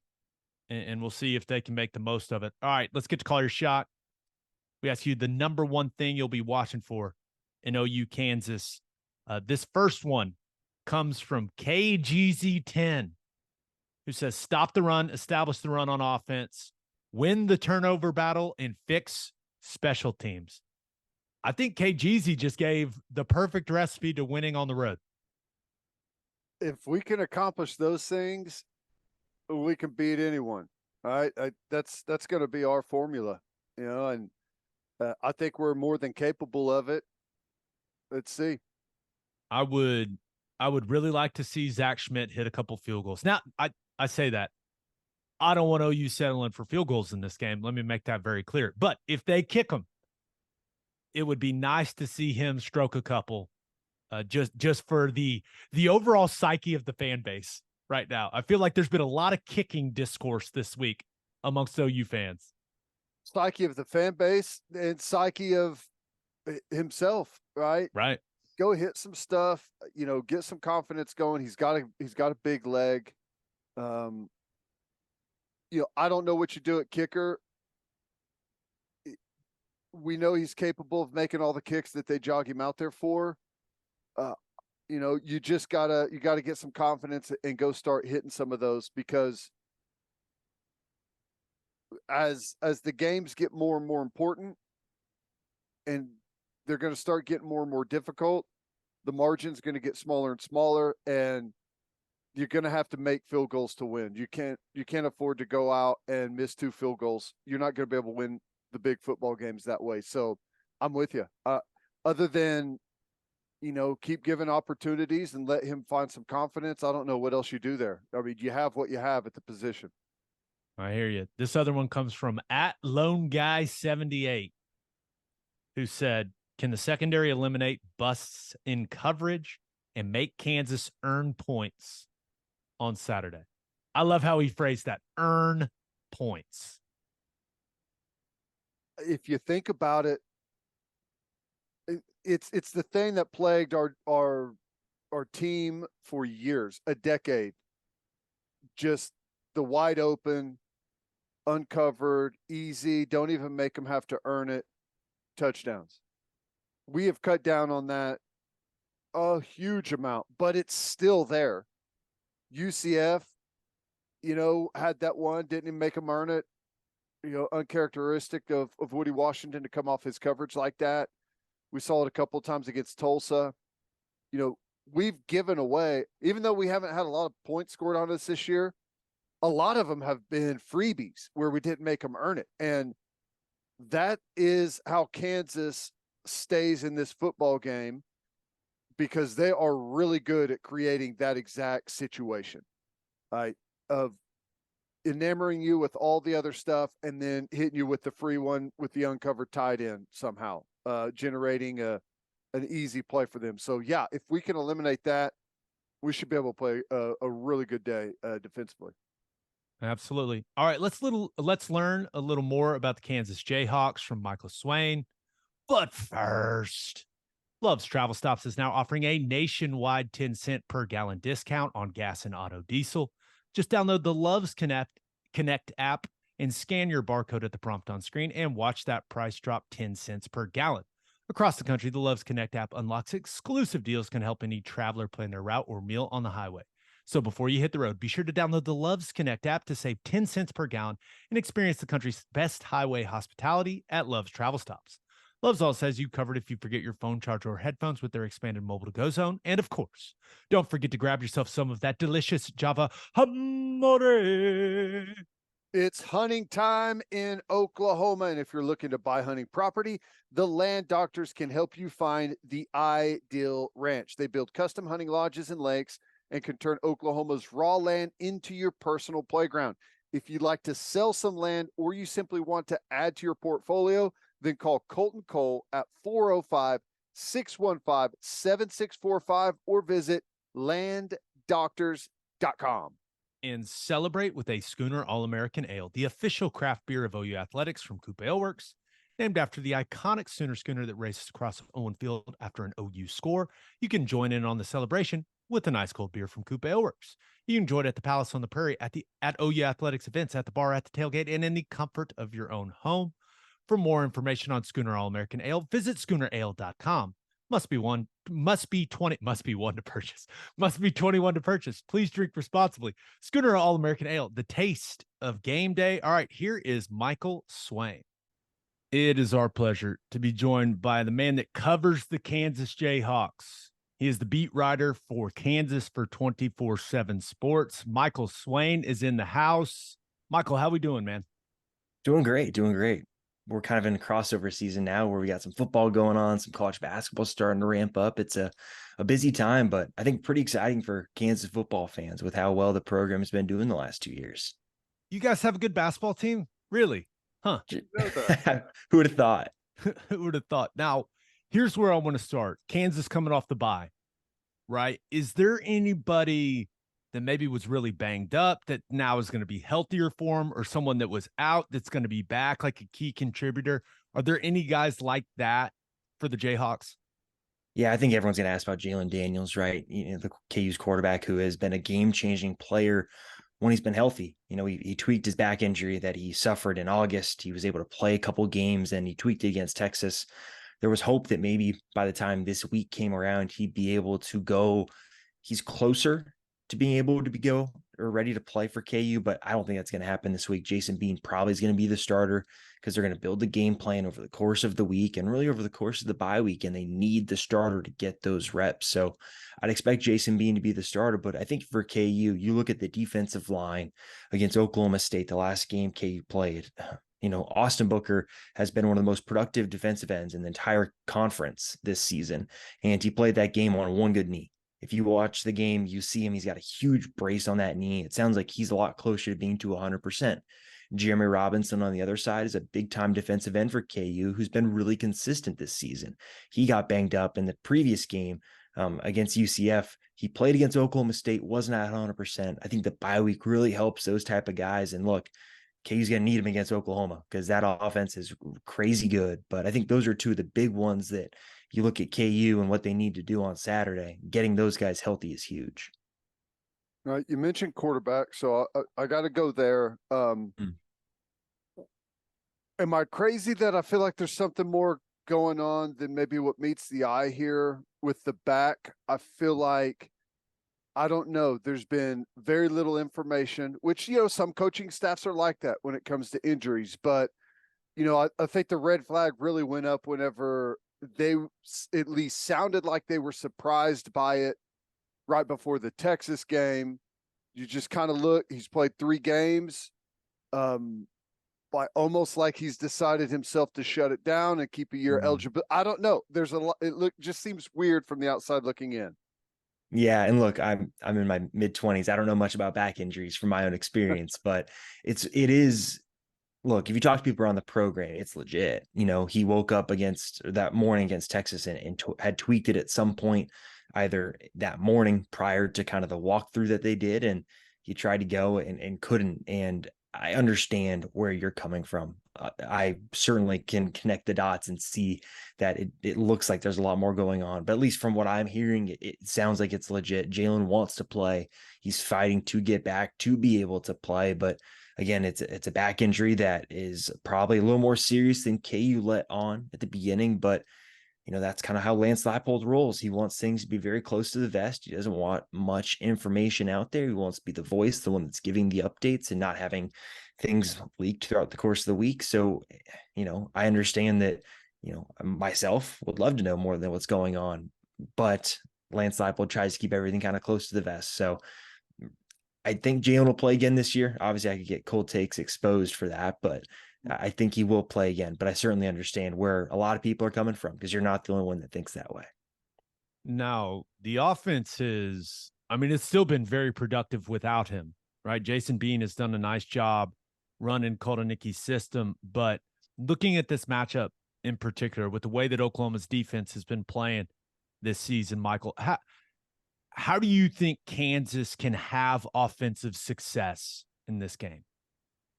A: and we'll see if they can make the most of it. All right, let's get to call your shot. We ask you the number one thing you'll be watching for in OU Kansas. This first one comes from KGZ10, who says, stop the run, establish the run on offense, win the turnover battle, and fix special teams. I think KGZ just gave the perfect recipe to winning on the road.
B: If we can accomplish those things, we can beat anyone. All right. That's going to be our formula, and I think we're more than capable of it. Let's see.
A: I would really like to see Zach Schmidt hit a couple field goals. Now, I say that. I don't want OU settling for field goals in this game. Let me make that very clear. But if they kick them, it would be nice to see him stroke a couple, just for the overall psyche of the fan base right now. I feel like there's been a lot of kicking discourse this week amongst OU fans.
B: Psyche of the fan base and psyche of himself, right?
A: Right.
B: Go hit some stuff, get some confidence going. He's got a big leg. I don't know what you do at kicker. We know he's capable of making all the kicks that they jog him out there for. You just gotta get some confidence and go start hitting some of those, because as the games get more and more important and they're going to start getting more and more difficult, the margin's going to get smaller and smaller, and you're going to have to make field goals to win. You can't afford to go out and miss 2 field goals. You're not going to be able to win the big football games that way. So I'm with you. Other than, keep giving opportunities and let him find some confidence, I don't know what else you do there. I mean, you have what you have at the position.
A: I hear you. This other one comes from @LoneGuy78, who said, can the secondary eliminate busts in coverage and make Kansas earn points on Saturday? I love how he phrased that, earn points.
B: If you think about it, it's the thing that plagued our team for years, a decade. Just the wide open, uncovered, easy, don't even make them have to earn it touchdowns. We have cut down on that a huge amount, but it's still there. UCF, had that one, didn't even make them earn it. Uncharacteristic of Woody Washington to come off his coverage like that. We saw it a couple of times against Tulsa. We've given away, even though we haven't had a lot of points scored on us this year, a lot of them have been freebies where we didn't make them earn it. And that is how Kansas stays in this football game, because they are really good at creating that exact situation, right? Of enamoring you with all the other stuff and then hitting you with the free one with the uncovered tight end somehow, generating an easy play for them. So yeah, if we can eliminate that, we should be able to play a really good day defensively.
A: Absolutely. All right, let's learn a little more about the Kansas Jayhawks from Michael Swain. But first, Love's Travel Stops is now offering a nationwide 10-cent per gallon discount on gas and auto diesel. Just download the Love's Connect app and scan your barcode at the prompt on screen and watch that price drop 10 cents per gallon. Across the country, the Love's Connect app unlocks exclusive deals can help any traveler plan their route or meal on the highway. So before you hit the road, be sure to download the Love's Connect app to save 10 cents per gallon and experience the country's best highway hospitality at Love's Travel Stops. Love's also has you covered if you forget your phone charger or headphones with their expanded mobile-to-go zone. And of course, don't forget to grab yourself some of that delicious Java Hamore.
B: It's hunting time in Oklahoma, and if you're looking to buy hunting property, the Land Doctors can help you find the ideal ranch. They build custom hunting lodges and lakes and can turn Oklahoma's raw land into your personal playground. If you'd like to sell some land or you simply want to add to your portfolio, then call Colton Cole at 405-615-7645 or visit landdoctors.com.
A: And celebrate with a Schooner All-American Ale, the official craft beer of OU Athletics from Coupe Ale Works, named after the iconic Sooner schooner that races across Owen Field after an OU score. You can join in on the celebration with an ice cold beer from Coupe Ale Works. You can enjoy it at the Palace on the Prairie, at OU Athletics events, at the bar, at the tailgate, and in the comfort of your own home. For more information on Schooner All American Ale, visit SchoonerAle.com. Must be 21 to purchase. Must be 21 to purchase. Please drink responsibly. Schooner All American Ale, the taste of game day. All right, here is Michael Swain. It is our pleasure to be joined by the man that covers the Kansas Jayhawks. He is the beat writer for Kansas for 24/7 Sports. Michael Swain is in the house. Michael, how we doing, man?
C: Doing great, doing great. We're kind of in a crossover season now where we got some football going on, some college basketball starting to ramp up. It's a busy time, but I think pretty exciting for Kansas football fans with how well the program has been doing the last 2 years.
A: You guys have a good basketball team? Really? Huh.
C: Who would have thought?
A: Who would have thought? Now, here's where I want to start. Kansas coming off the bye, right? Is there anybody that maybe was really banged up that now is going to be healthier for him, or someone that was out that's going to be back, like a key contributor? Are there any guys like that for the Jayhawks?
C: Yeah, I think everyone's going to ask about Jalen Daniels, right? The KU's quarterback who has been a game-changing player when he's been healthy. He tweaked his back injury that he suffered in August. He was able to play a couple games, and he tweaked it against Texas. There was hope that maybe by the time this week came around, he'd be able to go. He's closer to being able to go or ready to play for KU, but I don't think that's going to happen this week. Jason Bean probably is going to be the starter because they're going to build the game plan over the course of the week and really over the course of the bye week, and they need the starter to get those reps. So I'd expect Jason Bean to be the starter, but I think for KU, you look at the defensive line against Oklahoma State, the last game KU played. Austin Booker has been one of the most productive defensive ends in the entire conference this season, and he played that game on one good knee. If you watch the game, you see him, he's got a huge brace on that knee. It sounds like he's a lot closer to being to 100%. Jeremy Robinson on the other side is a big-time defensive end for KU who's been really consistent this season. He got banged up in the previous game against UCF. He played against Oklahoma State, wasn't at 100%. I think the bye week really helps those type of guys. And look, KU's going to need him against Oklahoma because that offense is crazy good. But I think those are two of the big ones that you look at KU and what they need to do on Saturday. Getting those guys healthy is huge.
B: Right. You mentioned quarterback, so I got to go there. Am I crazy that I feel like there's something more going on than maybe what meets the eye here with the back? I feel like, I don't know. There's been very little information, which, some coaching staffs are like that when it comes to injuries. But, I think the red flag really went up whenever they at least sounded like they were surprised by it right before the Texas game. You just kind of look, he's played 3 games, almost like he's decided himself to shut it down and keep a year eligible. I don't know. There's just seems weird from the outside looking in.
C: Yeah, and look, I'm in my mid-20s. I don't know much about back injuries from my own experience, but it is. Look, if you talk to people around the program, it's legit. He woke up that morning against Texas and had tweaked it at some point, either that morning prior to kind of the walkthrough that they did, and he tried to go and couldn't. And I understand where you're coming from. I certainly can connect the dots and see that it looks like there's a lot more going on. But at least from what I'm hearing, it sounds like it's legit. Jalen wants to play. He's fighting to get back to be able to play. But again, it's a back injury that is probably a little more serious than KU let on at the beginning. But that's kind of how Lance Leipold rolls. He wants things to be very close to the vest. He doesn't want much information out there. He wants to be the voice, the one that's giving the updates and not having things leaked throughout the course of the week. So, I understand that, myself would love to know more than what's going on, but Lance Leipold tries to keep everything kind of close to the vest. So I think Jalen will play again this year. Obviously I could get cold takes exposed for that, but I think he will play again, but I certainly understand where a lot of people are coming from because you're not the only one that thinks that way.
A: Now, the offense it's still been very productive without him, right? Jason Bean has done a nice job running Koldanicki's system, but looking at this matchup in particular with the way that Oklahoma's defense has been playing this season, Michael, how do you think Kansas can have offensive success in this game?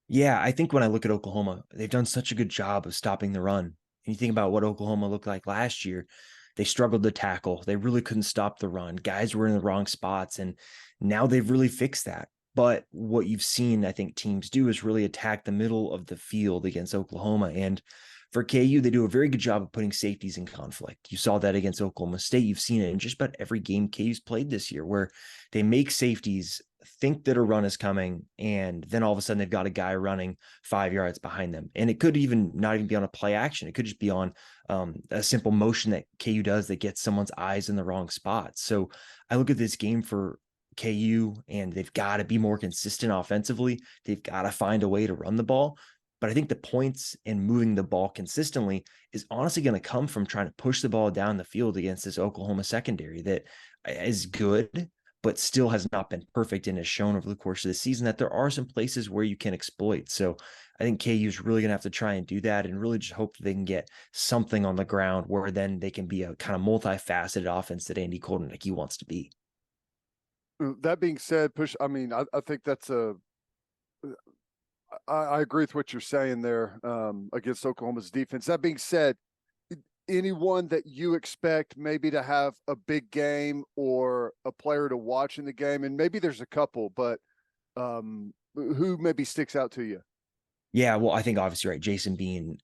C: Yeah, I think when I look at Oklahoma, they've done such a good job of stopping the run. And you think about what Oklahoma looked like last year, They struggled to tackle. They really couldn't stop the run. Guys were in the wrong spots, and now they've really fixed that. But what you've seen, I think, teams do is really attack the middle of the field against Oklahoma. And for KU, they do a very good job of putting safeties in conflict. You saw that against Oklahoma State. You've seen it in just about every game KU's played this year, where they make safeties think that a run is coming, and then all of a sudden they've got a guy running 5 yards behind them. And it could even not even be on a play action. It could just be on a simple motion that KU does that gets someone's eyes in the wrong spot. So I look at this game for KU, and they've got to be more consistent offensively. They've got to find a way to run the ball. But I think the points and moving the ball consistently is honestly going to come from trying to push the ball down the field against this Oklahoma secondary that is good, but still has not been perfect and has shown over the course of the season that there are some places where you can exploit. So I think KU is really going to have to try and do that, and really just hope that they can get something on the ground where then they can be a kind of multifaceted offense that Andy Koldenicki wants to be.
B: That being said, I think that's I agree with what you're saying there against Oklahoma's defense. That being said, anyone that you expect maybe to have a big game or a player to watch in the game, and maybe there's a couple, but who maybe sticks out to you?
C: Yeah, well, I think obviously, right, Jason Bean,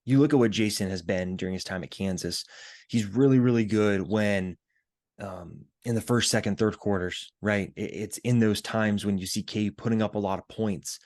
C: you look at what Jason has been during his time at Kansas. He's really, really good when in the first, second, third quarters, right? It's in those times when you see KU putting up a lot of points,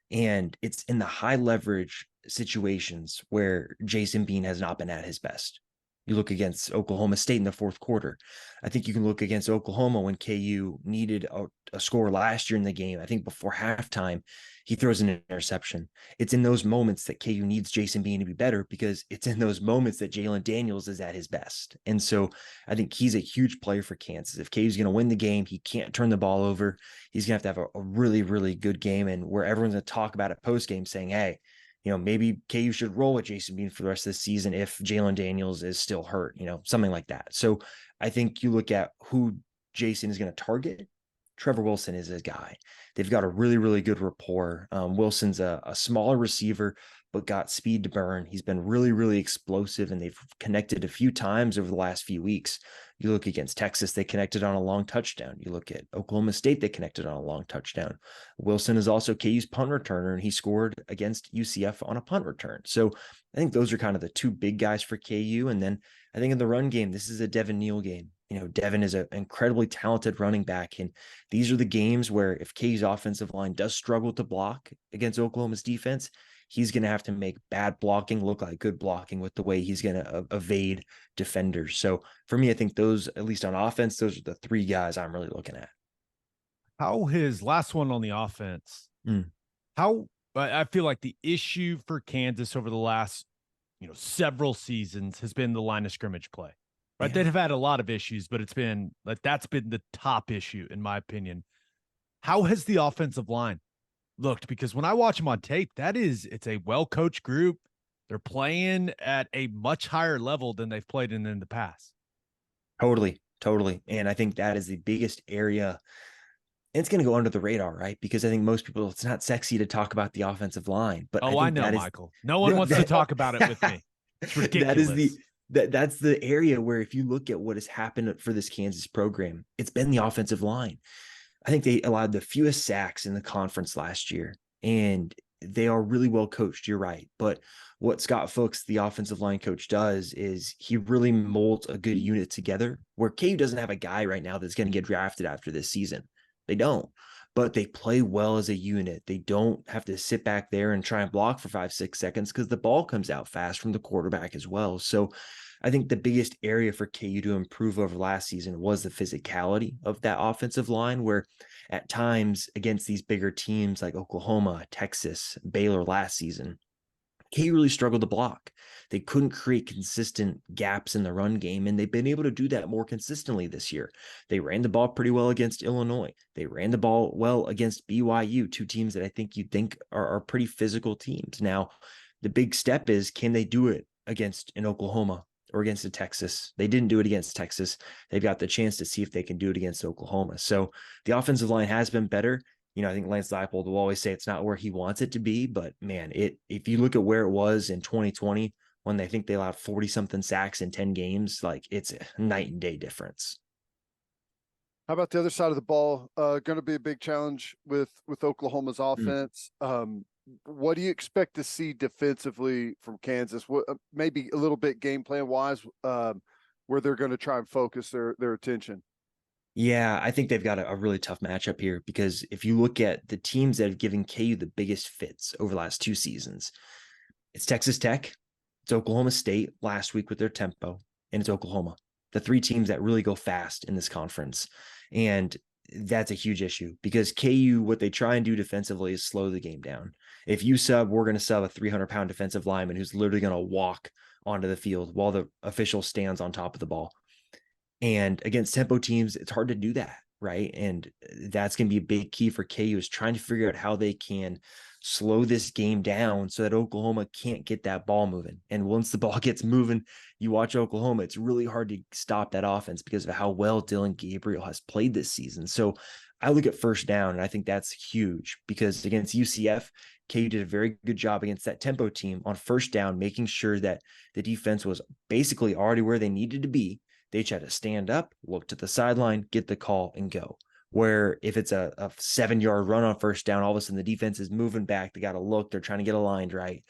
C: and it's in the high leverage situations where Jason Bean has not been at his best. You look against Oklahoma State in the fourth quarter. I think you can look against Oklahoma when KU needed a score last year in the game. I think before halftime, he throws an interception. It's in those moments that KU needs Jason Bean to be better, because it's in those moments that Jalen Daniels is at his best. And so I think he's a huge player for Kansas. If KU's going to win the game, he can't turn the ball over. He's going to have a really, really good game, and where everyone's going to talk about it post-game saying, hey, maybe KU should roll with Jason Bean for the rest of the season if Jalen Daniels is still hurt, something like that. So I think you look at who Jason is going to target. Trevor Wilson is his guy. They've got a really, really good rapport. Wilson's a smaller receiver, but got speed to burn. He's been really, really explosive, and they've connected a few times over the last few weeks. You look against Texas, they connected on a long touchdown. You look at Oklahoma State, they connected on a long touchdown. Wilson is also KU's punt returner, and he scored against UCF on a punt return. So I think those are kind of the two big guys for KU. And then I think in the run game, this is a Devin Neal game. Devin is an incredibly talented running back. And these are the games where if KU's offensive line does struggle to block against Oklahoma's defense, he's going to have to make bad blocking look like good blocking with the way he's going to evade defenders. So for me, I think those, at least on offense, those are the three guys I'm really looking at.
A: How his last one on the offense, how I feel like the issue for Kansas over the last, several seasons has been the line of scrimmage play. Right.
C: Yeah.
A: They've had a lot of issues, but that's been the top issue, in my opinion. How has the offensive line looked? Because when I watch them on tape, it's a well-coached group. They're playing at a much higher level than they've played in the past.
C: Totally. And I think that is the biggest area. And it's going to go under the radar, right? Because I think most people, it's not sexy to talk about the offensive line. But
A: I know, Michael. No one wants to talk about it with me. It's ridiculous.
C: That's the area where, if you look at what has happened for this Kansas program, it's been the offensive line. I think they allowed the fewest sacks in the conference last year, and they are really well coached. You're right. But what Scott Fuchs, the offensive line coach, does is he really molds a good unit together, where KU doesn't have a guy right now that's going to get drafted after this season. They don't, but they play well as a unit. They don't have to sit back there and try and block for 5-6 seconds, because the ball comes out fast from the quarterback as well. So I think the biggest area for KU to improve over last season was the physicality of that offensive line, where at times against these bigger teams like Oklahoma, Texas, Baylor last season, KU really struggled to block. They couldn't create consistent gaps in the run game, and they've been able to do that more consistently this year. They ran the ball pretty well against Illinois. They ran the ball well against BYU, two teams that I think you'd think are pretty physical teams. Now, the big step is, can they do it against an Oklahoma or against a Texas? They didn't do it against Texas. They've got the chance to see if they can do it against Oklahoma. So the offensive line has been better. I think Lance Leipold will always say it's not where he wants it to be, but man, if you look at where it was in 2020, when they think they allowed 40 something sacks in 10 games, like it's a night and day difference.
B: How about the other side of the ball? Going to be a big challenge with Oklahoma's offense. What do you expect to see defensively from Kansas? What maybe a little bit game plan wise, where they're going to try and focus their attention?
C: Yeah, I think they've got a really tough matchup here, because if you look at the teams that have given KU the biggest fits over the last 2 seasons, it's Texas Tech, it's Oklahoma State last week with their tempo, and it's Oklahoma. The 3 teams that really go fast in this conference. And that's a huge issue, because KU, what they try and do defensively is slow the game down. If you sub, we're going to sub a 300-pound defensive lineman who's literally going to walk onto the field while the official stands on top of the ball. And against tempo teams, it's hard to do that, right? And that's going to be a big key for KU, is trying to figure out how they can slow this game down so that Oklahoma can't get that ball moving. And once the ball gets moving, you watch Oklahoma, it's really hard to stop that offense because of how well Dillon Gabriel has played this season. So I look at first down, and I think that's huge, because against UCF, KU did a very good job against that tempo team on first down, making sure that the defense was basically already where they needed to be. They try to stand up, look to the sideline, get the call, and go. Where if it's a 7-yard run on first down, all of a sudden the defense is moving back. They got to look. They're trying to get aligned right.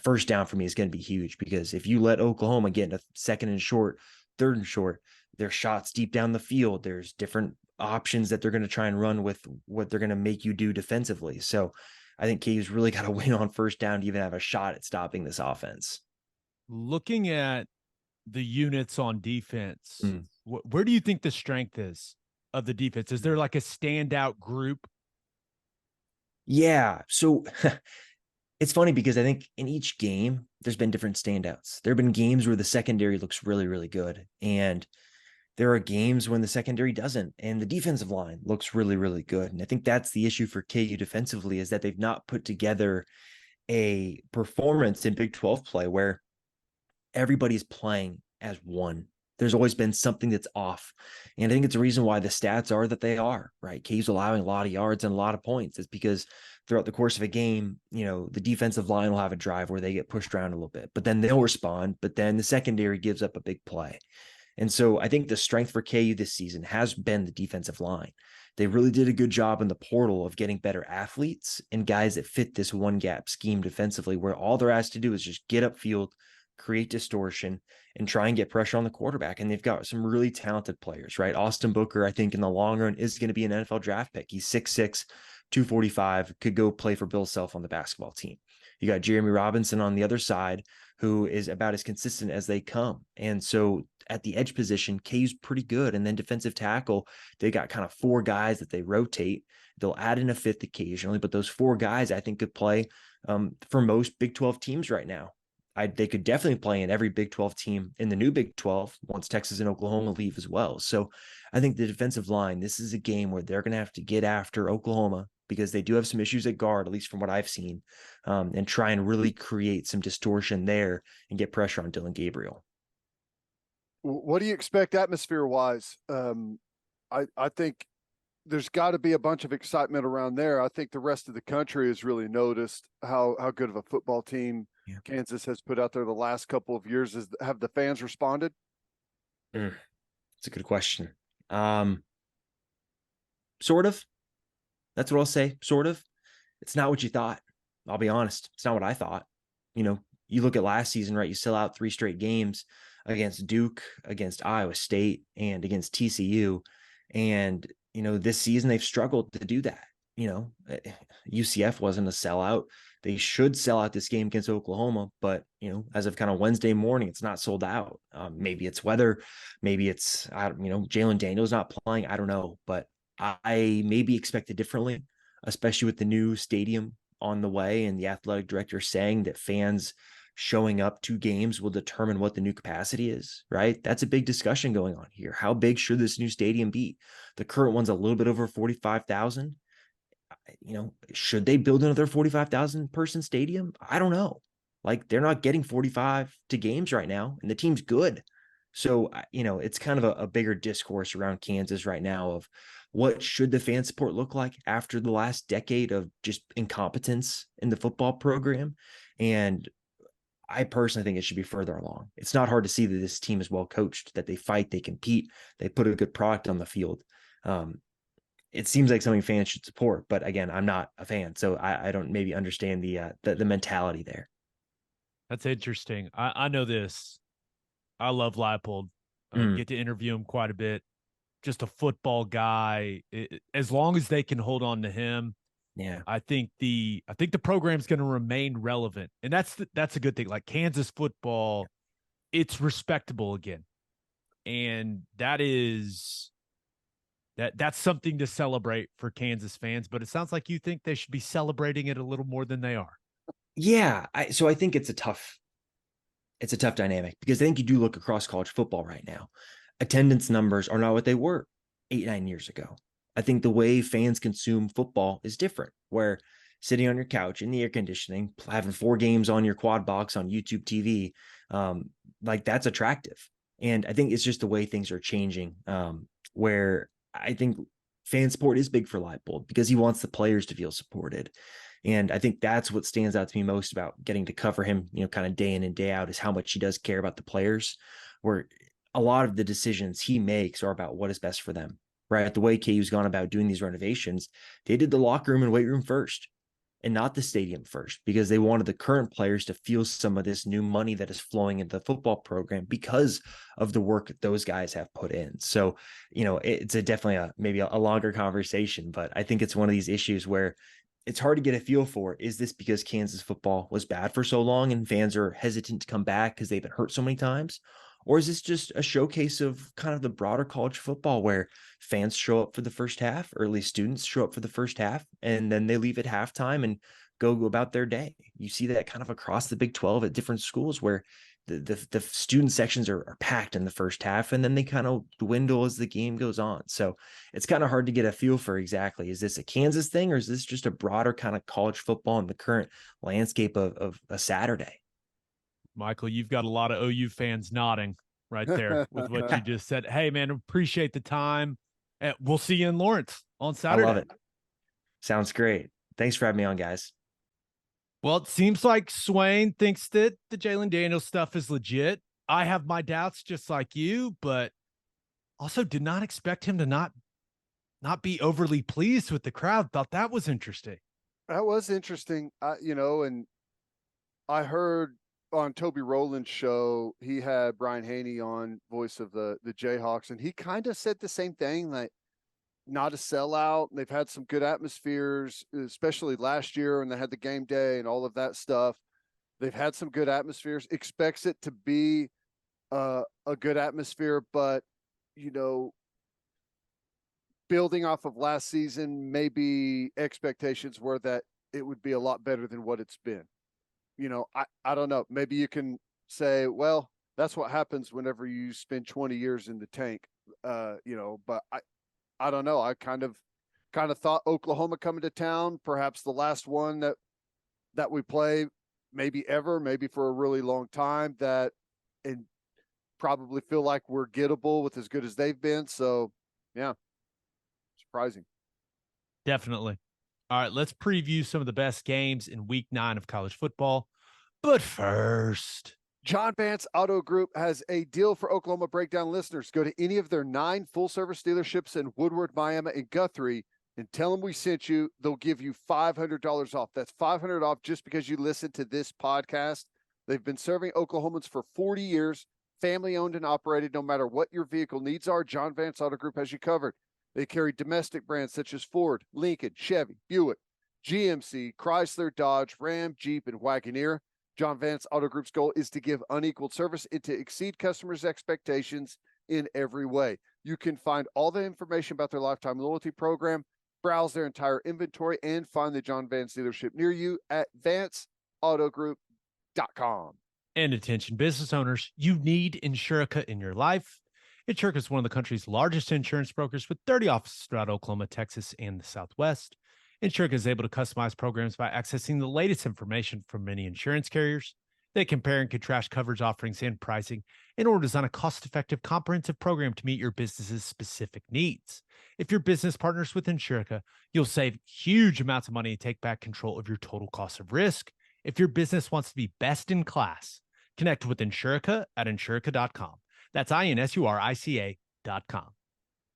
C: First down for me is going to be huge, because if you let Oklahoma get in a 2nd and short, 3rd and short, there's shots deep down the field. There's different options that they're going to try and run with what they're going to make you do defensively. So I think KU's really got to win on first down to even have a shot at stopping this offense.
A: Looking at the units on defense, where do you think the strength is of the defense? Is there like a standout group?
C: Yeah. So it's funny, because I think in each game, there's been different standouts. There have been games where the secondary looks really, really good. And there are games when the secondary doesn't, and the defensive line looks really, really good. And I think that's the issue for KU defensively, is that they've not put together a performance in Big 12 play where everybody's playing as one. There's always been something that's off. And I think it's a reason why the stats are that they are, right? KU's allowing a lot of yards and a lot of points. It's because throughout the course of a game, the defensive line will have a drive where they get pushed around a little bit, but then they'll respond. But then the secondary gives up a big play. And so I think the strength for KU this season has been the defensive line. They really did a good job in the portal of getting better athletes and guys that fit this one gap scheme defensively, where all they're asked to do is just get upfield, create distortion, and try and get pressure on the quarterback. And they've got some really talented players, right? Austin Booker, I think in the long run, is going to be an NFL draft pick. He's 6'6", 245, could go play for Bill Self on the basketball team. You got Jeremy Robinson on the other side, who is about as consistent as they come. And so at the edge position, KU's pretty good. And then defensive tackle, they got kind of 4 guys that they rotate. They'll add in a 5th occasionally, but those 4 guys I think could play for most Big 12 teams right now. They could definitely play in every Big 12 team in the new Big 12 once Texas and Oklahoma leave as well. So I think the defensive line, this is a game where they're going to have to get after Oklahoma, because they do have some issues at guard, at least from what I've seen, and try and really create some distortion there and get pressure on Dillon Gabriel.
B: What do you expect atmosphere-wise? I think there's got to be a bunch of excitement around there. I think the rest of the country has really noticed how good of a football team Kansas has put out there the last couple of years. Have the fans responded?
C: It's a good question. Sort of. That's what I'll say. Sort of. It's not what you thought. I'll be honest. It's not what I thought. You look at last season, right? You sell out 3 straight games against Duke, against Iowa State, and against TCU. And, this season they've struggled to do that. UCF wasn't a sellout. They should sell out this game against Oklahoma, but, as of kind of Wednesday morning, it's not sold out. Maybe it's weather. Maybe it's, Jalen Daniels not playing. I don't know, but I maybe expected differently, especially with the new stadium on the way and the athletic director saying that fans showing up to games will determine what the new capacity is, right? That's a big discussion going on here. How big should this new stadium be? The current one's a little bit over 45,000. Should they build another 45,000 person stadium? I don't know. Like, they're not getting 45 to games right now, and the team's good. So, it's kind of a bigger discourse around Kansas right now of what should the fan support look like after the last decade of just incompetence in the football program. And I personally think it should be further along. It's not hard to see that this team is well coached, that they fight, they compete, they put a good product on the field. It seems like something fans should support, but again, I'm not a fan, so I don't maybe understand the mentality there.
A: That's interesting. I know this. I love Leipold. Get to interview him quite a bit. Just a football guy. As long as they can hold on to him,
C: yeah,
A: I think the program's going to remain relevant, and that's a good thing. Like Kansas football, it's respectable again, and that's something to celebrate for Kansas fans. But it sounds like you think they should be celebrating it a little more than they are.
C: Yeah. So I think it's a tough dynamic, because I think you do look across college football right now. Attendance numbers are not what they were 8-9 years ago. I think the way fans consume football is different, where sitting on your couch in the air conditioning, having 4 games on your quad box on YouTube TV, like that's attractive. And I think it's just the way things are changing, where I think fan support is big for Leipold, because he wants the players to feel supported. And I think that's what stands out to me most about getting to cover him, kind of day in and day out, is how much he does care about the players, where a lot of the decisions he makes are about what is best for them, right? The way KU's gone about doing these renovations, they did the locker room and weight room first and not the stadium first, because they wanted the current players to feel some of this new money that is flowing into the football program because of the work that those guys have put in. So, it's definitely maybe a longer conversation, but I think it's one of these issues where it's hard to get a feel for. Is this because Kansas football was bad for so long and fans are hesitant to come back because they've been hurt so many times? Or is this just a showcase of kind of the broader college football, where fans show up for the first half, or at least students show up for the first half, and then they leave at halftime and go about their day? You see that kind of across the Big 12 at different schools, where the student sections are packed in the first half, and then they kind of dwindle as the game goes on. So it's kind of hard to get a feel for exactly, is this a Kansas thing, or is this just a broader kind of college football in the current landscape of a Saturday?
A: Michael, you've got a lot of OU fans nodding right there with what you just said. Hey, man, appreciate the time. We'll see you in Lawrence on Saturday.
C: I love it. Sounds great. Thanks for having me on, guys.
A: Well, it seems like Swain thinks that the Jalen Daniels stuff is legit. I have my doubts just like you, but also did not expect him to not be overly pleased with the crowd. Thought that was interesting.
B: That was interesting. And I heard on Toby Rowland's show, he had Brian Haney on, voice of the Jayhawks, and he kind of said the same thing, like not a sellout. They've had some good atmospheres, especially last year when they had the game day and all of that stuff. They've had some good atmospheres, expects it to be a good atmosphere, but, building off of last season, maybe expectations were that it would be a lot better than what it's been. I don't know. Maybe you can say, well, that's what happens whenever you spend 20 years in the tank, but I don't know. I kind of thought Oklahoma coming to town, perhaps the last one that we play, maybe ever, maybe for a really long time, and probably feel like we're gettable with as good as they've been. So, yeah, surprising.
A: Definitely. All right, let's preview some of the best games in week 9 of college football. But first,
B: John Vance Auto Group has a deal for Oklahoma Breakdown listeners. Go to any of their 9 full-service dealerships in Woodward, Miami, and Guthrie and tell them we sent you. They'll give you $500 off. That's $500 off just because you listen to this podcast. They've been serving Oklahomans for 40 years, family-owned and operated. No matter what your vehicle needs are, John Vance Auto Group has you covered. They carry domestic brands such as Ford, Lincoln, Chevy, Buick, GMC, Chrysler, Dodge, Ram, Jeep, and Wagoneer. John Vance Auto Group's goal is to give unequaled service and to exceed customers' expectations in every way. You can find all the information about their lifetime loyalty program, browse their entire inventory, and find the John Vance dealership near you at vanceautogroup.com.
A: And attention business owners, you need Insurica in your life. Insurica is one of the country's largest insurance brokers with 30 offices throughout Oklahoma, Texas, and the Southwest. Insurica is able to customize programs by accessing the latest information from many insurance carriers. They compare and contrast coverage offerings and pricing in order to design a cost-effective, comprehensive program to meet your business's specific needs. If your business partners with Insurica, you'll save huge amounts of money and take back control of your total cost of risk. If your business wants to be best in class, connect with Insurica at Insurica.com. That's INSURICA.com.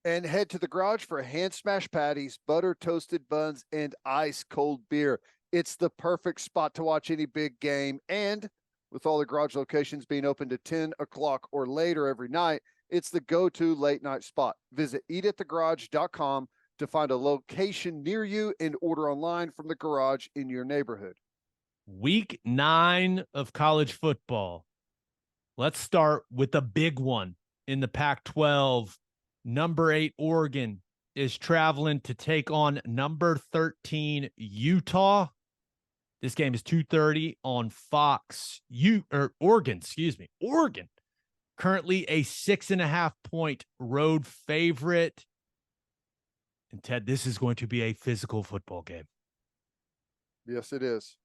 B: And head to the garage for hand smashed patties, butter toasted buns, and ice cold beer. It's the perfect spot to watch any big game. And with all the garage locations being open to 10 o'clock or later every night, it's the go-to late night spot. Visit eatatthegarage.com to find a location near you and order online from the garage in your neighborhood.
A: Week 9 of college football. Let's start with a big one in the Pac-12. Number 8 Oregon is traveling to take on number 13 Utah. This game is 2:30 on Fox. Oregon. Currently a 6.5-point road favorite. And Ted, this is going to be a physical football game.
B: Yes, it is.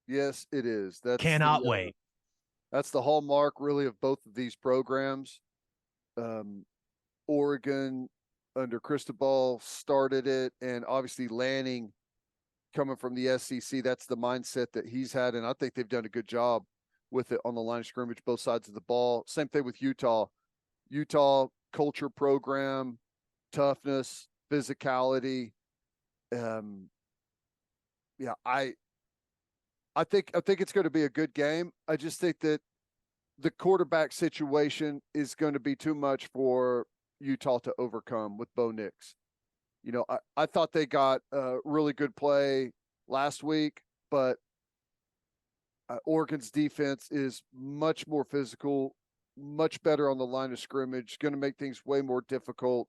B: Yes, it is.
A: Cannot wait.
B: That's the hallmark, really, of both of these programs. Oregon under Cristobal started it, and obviously Lanning coming from the SEC, that's the mindset that he's had, and I think they've done a good job with it on the line of scrimmage, both sides of the ball. Same thing with Utah. Utah culture program, toughness, physicality. I think it's going to be a good game. I just think that the quarterback situation is going to be too much for Utah to overcome with Bo Nix. You know, I thought they got a really good play last week, but Oregon's defense is much more physical, much better on the line of scrimmage, going to make things way more difficult.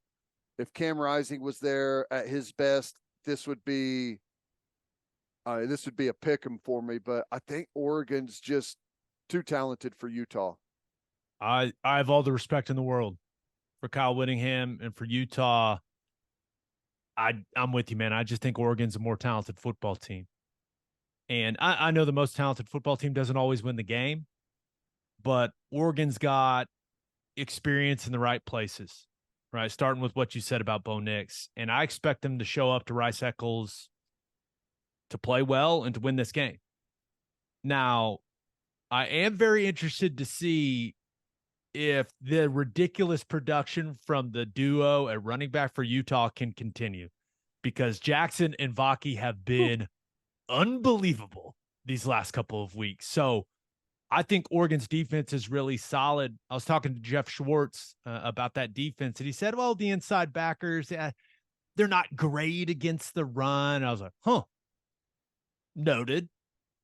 B: If Cam Rising was there at his best, this would be a pick 'em for me, but I think Oregon's just too talented for Utah.
A: I have all the respect in the world for Kyle Whittingham and for Utah. I'm with you, man. I just think Oregon's a more talented football team. And I know the most talented football team doesn't always win the game, but Oregon's got experience in the right places, right? Starting with what you said about Bo Nix. And I expect them to show up to Rice-Eccles to play well and to win this game. Now, I am very interested to see if the ridiculous production from the duo at running back for Utah can continue, because Jackson and Vaki have been unbelievable these last couple of weeks. So I think Oregon's defense is really solid. I was talking to Jeff Schwartz about that defense, and he said, well, the inside backers, they're not great against the run. I was like, noted.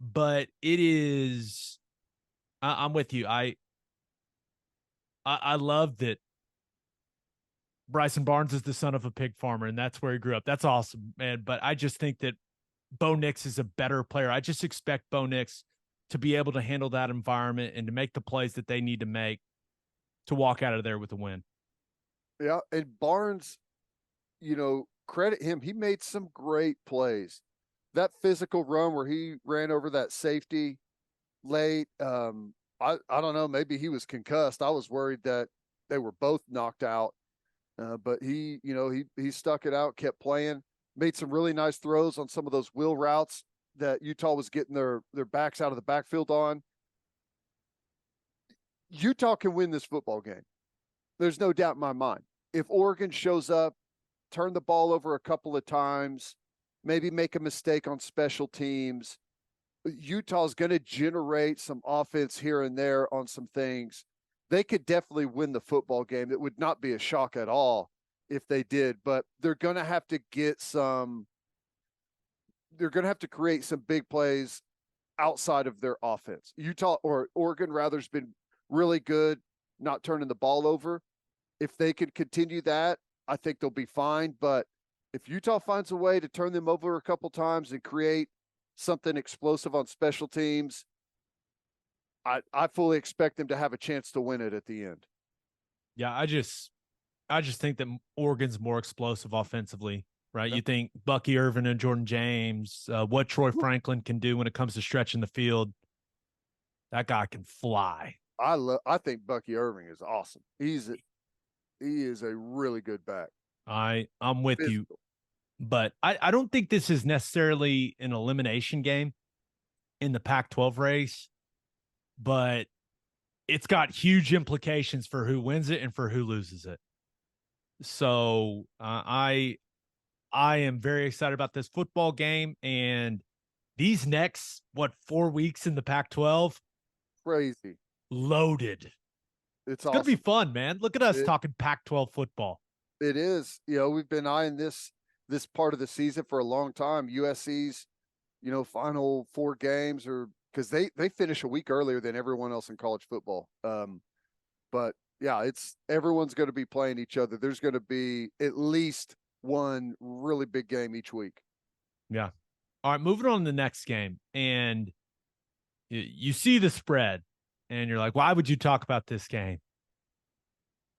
A: But it is, I'm with you. I love that Bryson Barnes is the son of a pig farmer, and that's where he grew up. That's awesome, man. But I just think that Bo Nix is a better player. I just expect Bo Nix to be able to handle that environment and to make the plays that they need to make to walk out of there with a win.
B: Yeah, and Barnes, you know, credit him. He made some great plays. That physical run where he ran over that safety late, I don't know, maybe he was concussed. I was worried that they were both knocked out. But he stuck it out, kept playing, made some really nice throws on some of those wheel routes that Utah was getting their backs out of the backfield on. Utah can win this football game. There's no doubt in my mind. If Oregon shows up, turn the ball over a couple of times, maybe make a mistake on special teams, Utah's going to generate some offense here and there on some things. They could definitely win the football game. It would not be a shock at all if they did, but they're going to have to create some big plays outside of their offense. Utah, or Oregon rather, has been really good not turning the ball over. If they could continue that, I think they'll be fine. But if Utah finds a way to turn them over a couple times and create something explosive on special teams, I fully expect them to have a chance to win it at the end.
A: Yeah, I just think that Oregon's more explosive offensively, right?
B: Yep.
A: You think Bucky Irvin and Jordan James, what Troy Franklin can do when it comes to stretching the field. That guy can fly.
B: I think Bucky Irving is awesome. He is a really good back.
A: I'm with you. But I don't think this is necessarily an elimination game. in the Pac-12 race, but it's got huge implications for who wins it and for who loses it. So I am very excited about this football game, and these next 4 weeks in the Pac-12,
B: Crazy.
A: loaded.
B: It's
A: Gonna be
B: awesome.
A: fun, man. Look at us talking Pac-12 football.
B: It is. We've been eyeing this part of the season for a long time. USC's, final 4 games, or because they finish a week earlier than everyone else in college football. But yeah, everyone's going to be playing each other. There's going to be at least one really big game each week.
A: Yeah. All right, moving on to the next game, and you see the spread, and you're like, why would you talk about this game?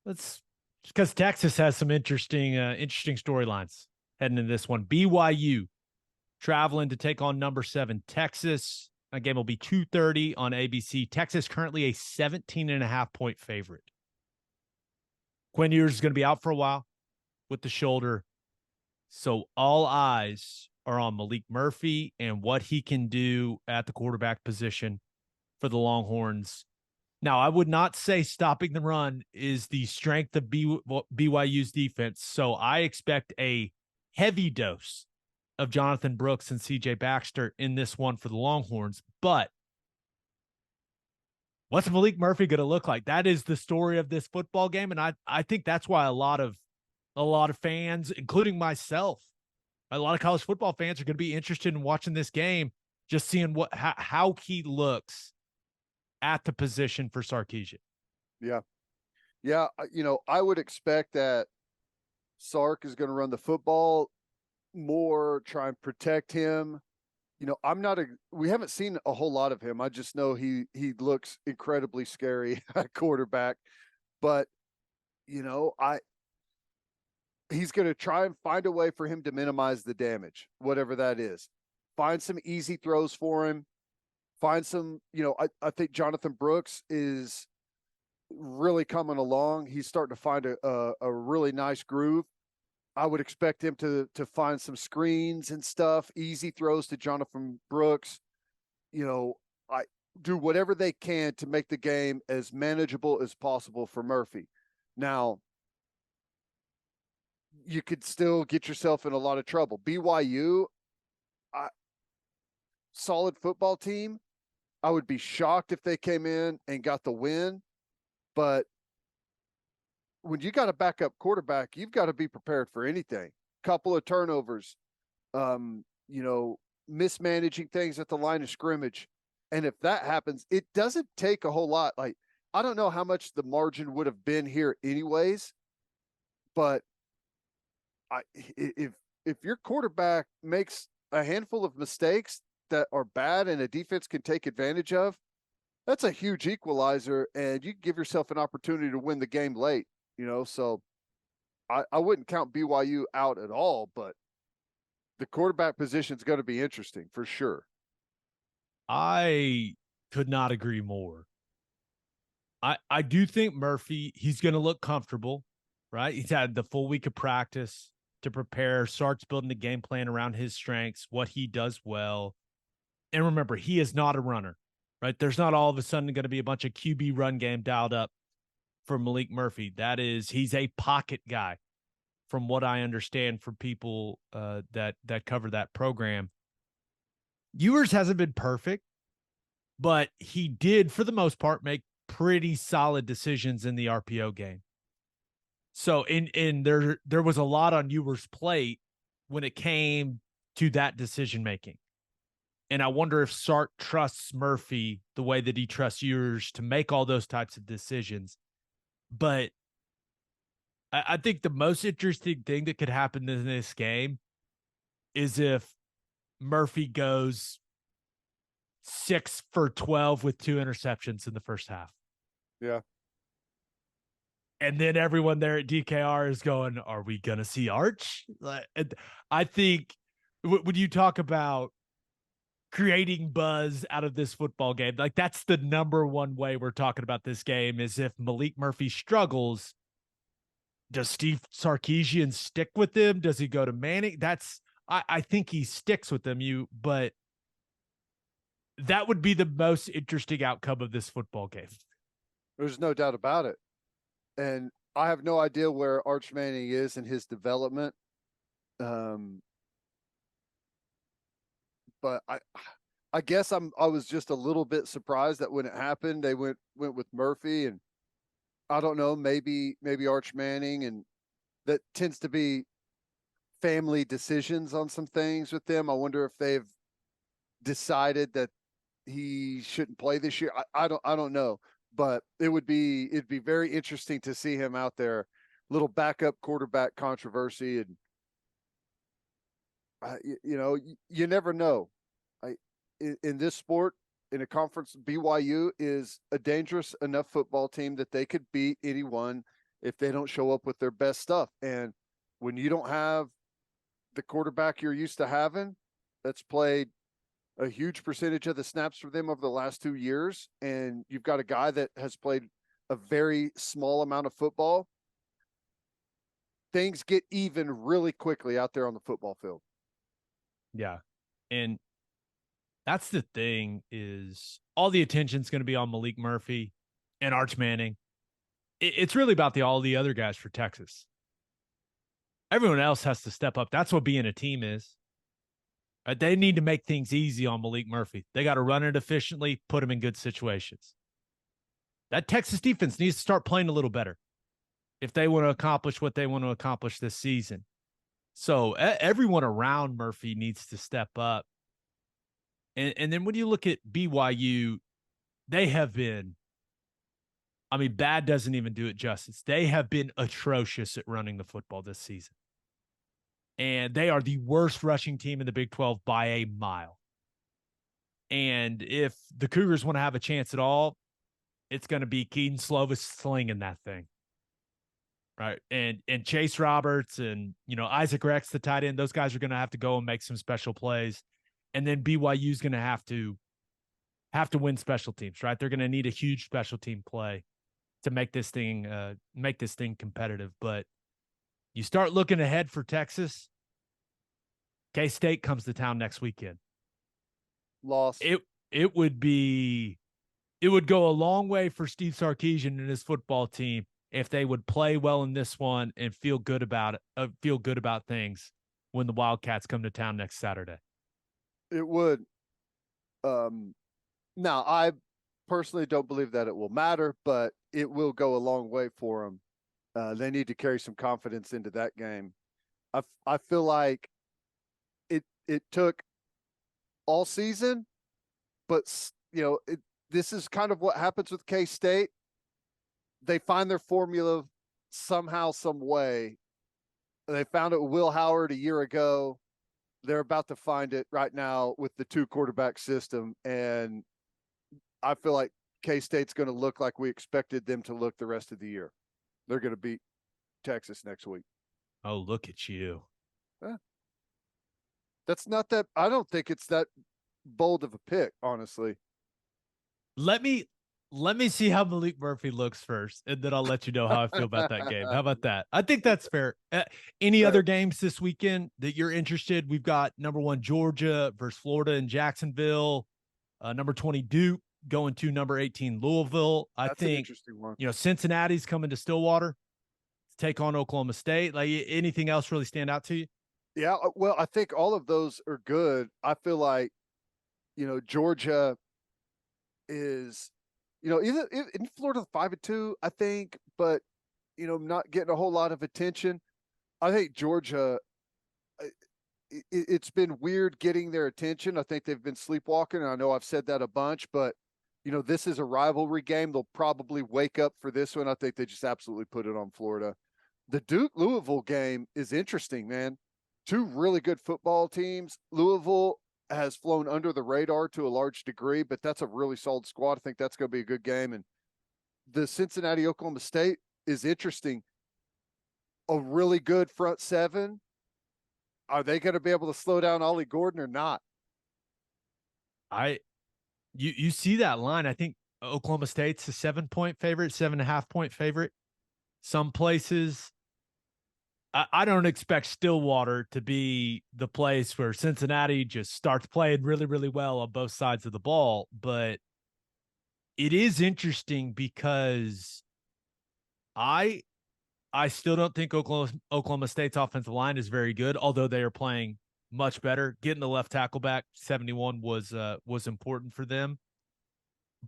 A: Because Texas has some interesting storylines heading into this one. BYU traveling to take on number 7 Texas. That game will be 2:30 on ABC. Texas currently a 17.5-point favorite. Quinn Ewers is going to be out for a while with the shoulder. So all eyes are on Maalik Murphy and what he can do at the quarterback position for the Longhorns. Now, I would not say stopping the run is the strength of BYU's defense, so I expect a heavy dose of Jonathan Brooks and CJ Baxter in this one for the Longhorns. But what's Maalik Murphy going to look like? That is the story of this football game, and I think that's why a lot of fans, including myself, a lot of college football fans are going to be interested in watching this game, just seeing how he looks at the position for Sarkisian.
B: Yeah. Yeah. I would expect that Sark is going to run the football more, try and protect him. We haven't seen a whole lot of him. I just know he looks incredibly scary at quarterback, but he's going to try and find a way for him to minimize the damage, whatever that is. Find some easy throws for him. Find some, I think Jonathan Brooks is really coming along. He's starting to find a really nice groove. I would expect him to find some screens and stuff, easy throws to Jonathan Brooks. I do whatever they can to make the game as manageable as possible for Murphy. Now, you could still get yourself in a lot of trouble. BYU, solid football team. I would be shocked if they came in and got the win, but when you got a backup quarterback, you've got to be prepared for anything. Couple of turnovers, mismanaging things at the line of scrimmage. And if that happens, it doesn't take a whole lot. Like, I don't know how much the margin would have been here anyways, but if your quarterback makes a handful of mistakes that are bad and a defense can take advantage of, that's a huge equalizer, and you give yourself an opportunity to win the game late, so I wouldn't count BYU out at all, but the quarterback position is going to be interesting for sure.
A: I could not agree more. I do think Murphy, he's going to look comfortable, right? He's had the full week of practice to prepare. Sark's building the game plan around his strengths, what he does well. And remember, he is not a runner, right? There's not all of a sudden going to be a bunch of QB run game dialed up for Maalik Murphy. He's a pocket guy, from what I understand from people that cover that program. Ewers hasn't been perfect, but he did, for the most part, make pretty solid decisions in the RPO game. So there was a lot on Ewers' plate when it came to that decision making. And I wonder if Sark trusts Murphy the way that he trusts Ewers to make all those types of decisions. But I think the most interesting thing that could happen in this game is if Murphy goes 6 for 12 with 2 interceptions in the first half.
B: Yeah.
A: And then everyone there at DKR is going, are we going to see Arch? I think when you talk about creating buzz out of this football game, like, that's the number one way we're talking about this game, is if Maalik Murphy struggles, does Steve Sarkisian stick with him? Does he go to Manning? I think he sticks with them. But that would be the most interesting outcome of this football game.
B: There's no doubt about it. And I have no idea where Arch Manning is in his development. But I guess I was just a little bit surprised that when it happened, they went with Murphy, and I don't know, maybe Arch Manning, and that tends to be family decisions on some things with them. I wonder if they've decided that he shouldn't play this year. I don't know, but it'd be very interesting to see him out there. Little backup quarterback controversy, and you never know. In this sport, in a conference, BYU is a dangerous enough football team that they could beat anyone if they don't show up with their best stuff. And when you don't have the quarterback you're used to having, that's played a huge percentage of the snaps for them over the last 2 years, and you've got a guy that has played a very small amount of football, things get even really quickly out there on the football field.
A: Yeah. And that's the thing, is all the attention's going to be on Maalik Murphy and Arch Manning. It's really about all the other guys for Texas. Everyone else has to step up. That's what being a team is. Right? They need to make things easy on Maalik Murphy. They got to run it efficiently, put him in good situations. That Texas defense needs to start playing a little better if they want to accomplish what they want to accomplish this season. So everyone around Murphy needs to step up. And then when you look at BYU, they have been, I mean, bad doesn't even do it justice. They have been atrocious at running the football this season. And they are the worst rushing team in the Big 12 by a mile. And if the Cougars want to have a chance at all, it's going to be Keaton Slovis slinging that thing. Right. And Chase Roberts and, Isaac Rex, the tight end, those guys are going to have to go and make some special plays. And then BYU is going to have to win special teams, right? They're going to need a huge special team play to make this thing competitive. But you start looking ahead for Texas. K-State comes to town next weekend.
B: Loss.
A: It would go a long way for Steve Sarkisian and his football team if they would play well in this one and feel good about things when the Wildcats come to town next Saturday.
B: It would. Now, I personally don't believe that it will matter, but it will go a long way for them. They need to carry some confidence into that game. I feel like it took all season, but this is kind of what happens with K-State. They find their formula somehow, some way. They found it with Will Howard a year ago. They're about to find it right now with the 2 quarterback system. And I feel like K-State's going to look like we expected them to look the rest of the year. They're going to beat Texas next week.
A: Oh, look at you.
B: That's not that. I don't think it's that bold of a pick, honestly.
A: Let me see how Maalik Murphy looks first, and then I'll let you know how I feel about that game. How about that? I think that's fair. Any other games this weekend that you're interested? We've got number 1 Georgia versus Florida in Jacksonville. Number 20 Duke going to number 18 Louisville.
B: That's an interesting one.
A: Cincinnati's coming to Stillwater to take on Oklahoma State. Like, anything else really stand out to you?
B: Yeah, well, I think all of those are good. I feel like, Georgia is, either in Florida 5-2, I think, but not getting a whole lot of attention. I think Georgia, it's been weird getting their attention. I think they've been sleepwalking. I know I've said that a bunch, but this is a rivalry game. They'll probably wake up for this one. I think they just absolutely put it on Florida. The Duke Louisville game is interesting, man. 2 really good football teams. Louisville has flown under the radar to a large degree, but that's a really solid squad. I think that's going to be a good game. And the Cincinnati Oklahoma State is interesting. A really good front 7. Are they going to be able to slow down Ollie Gordon or not?
A: You see that line. I think Oklahoma State's a 7-point favorite, 7.5-point favorite. Some places I don't expect Stillwater to be the place where Cincinnati just starts playing really, really well on both sides of the ball. But it is interesting because I still don't think Oklahoma State's offensive line is very good, although they are playing much better. Getting the left tackle back, 71 was important for them.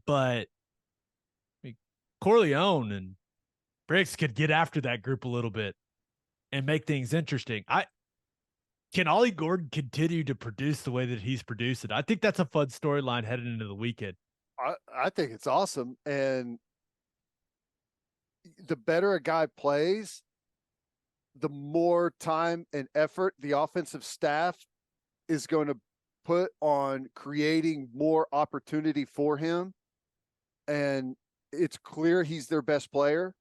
A: But I mean, Corleone and Briggs could get after that group a little bit and make things interesting. Can Ollie Gordon continue to produce the way that he's produced it? I think that's a fun storyline heading into the weekend.
B: I think it's awesome. And the better a guy plays, the more time and effort the offensive staff is going to put on creating more opportunity for him. And it's clear he's their best player.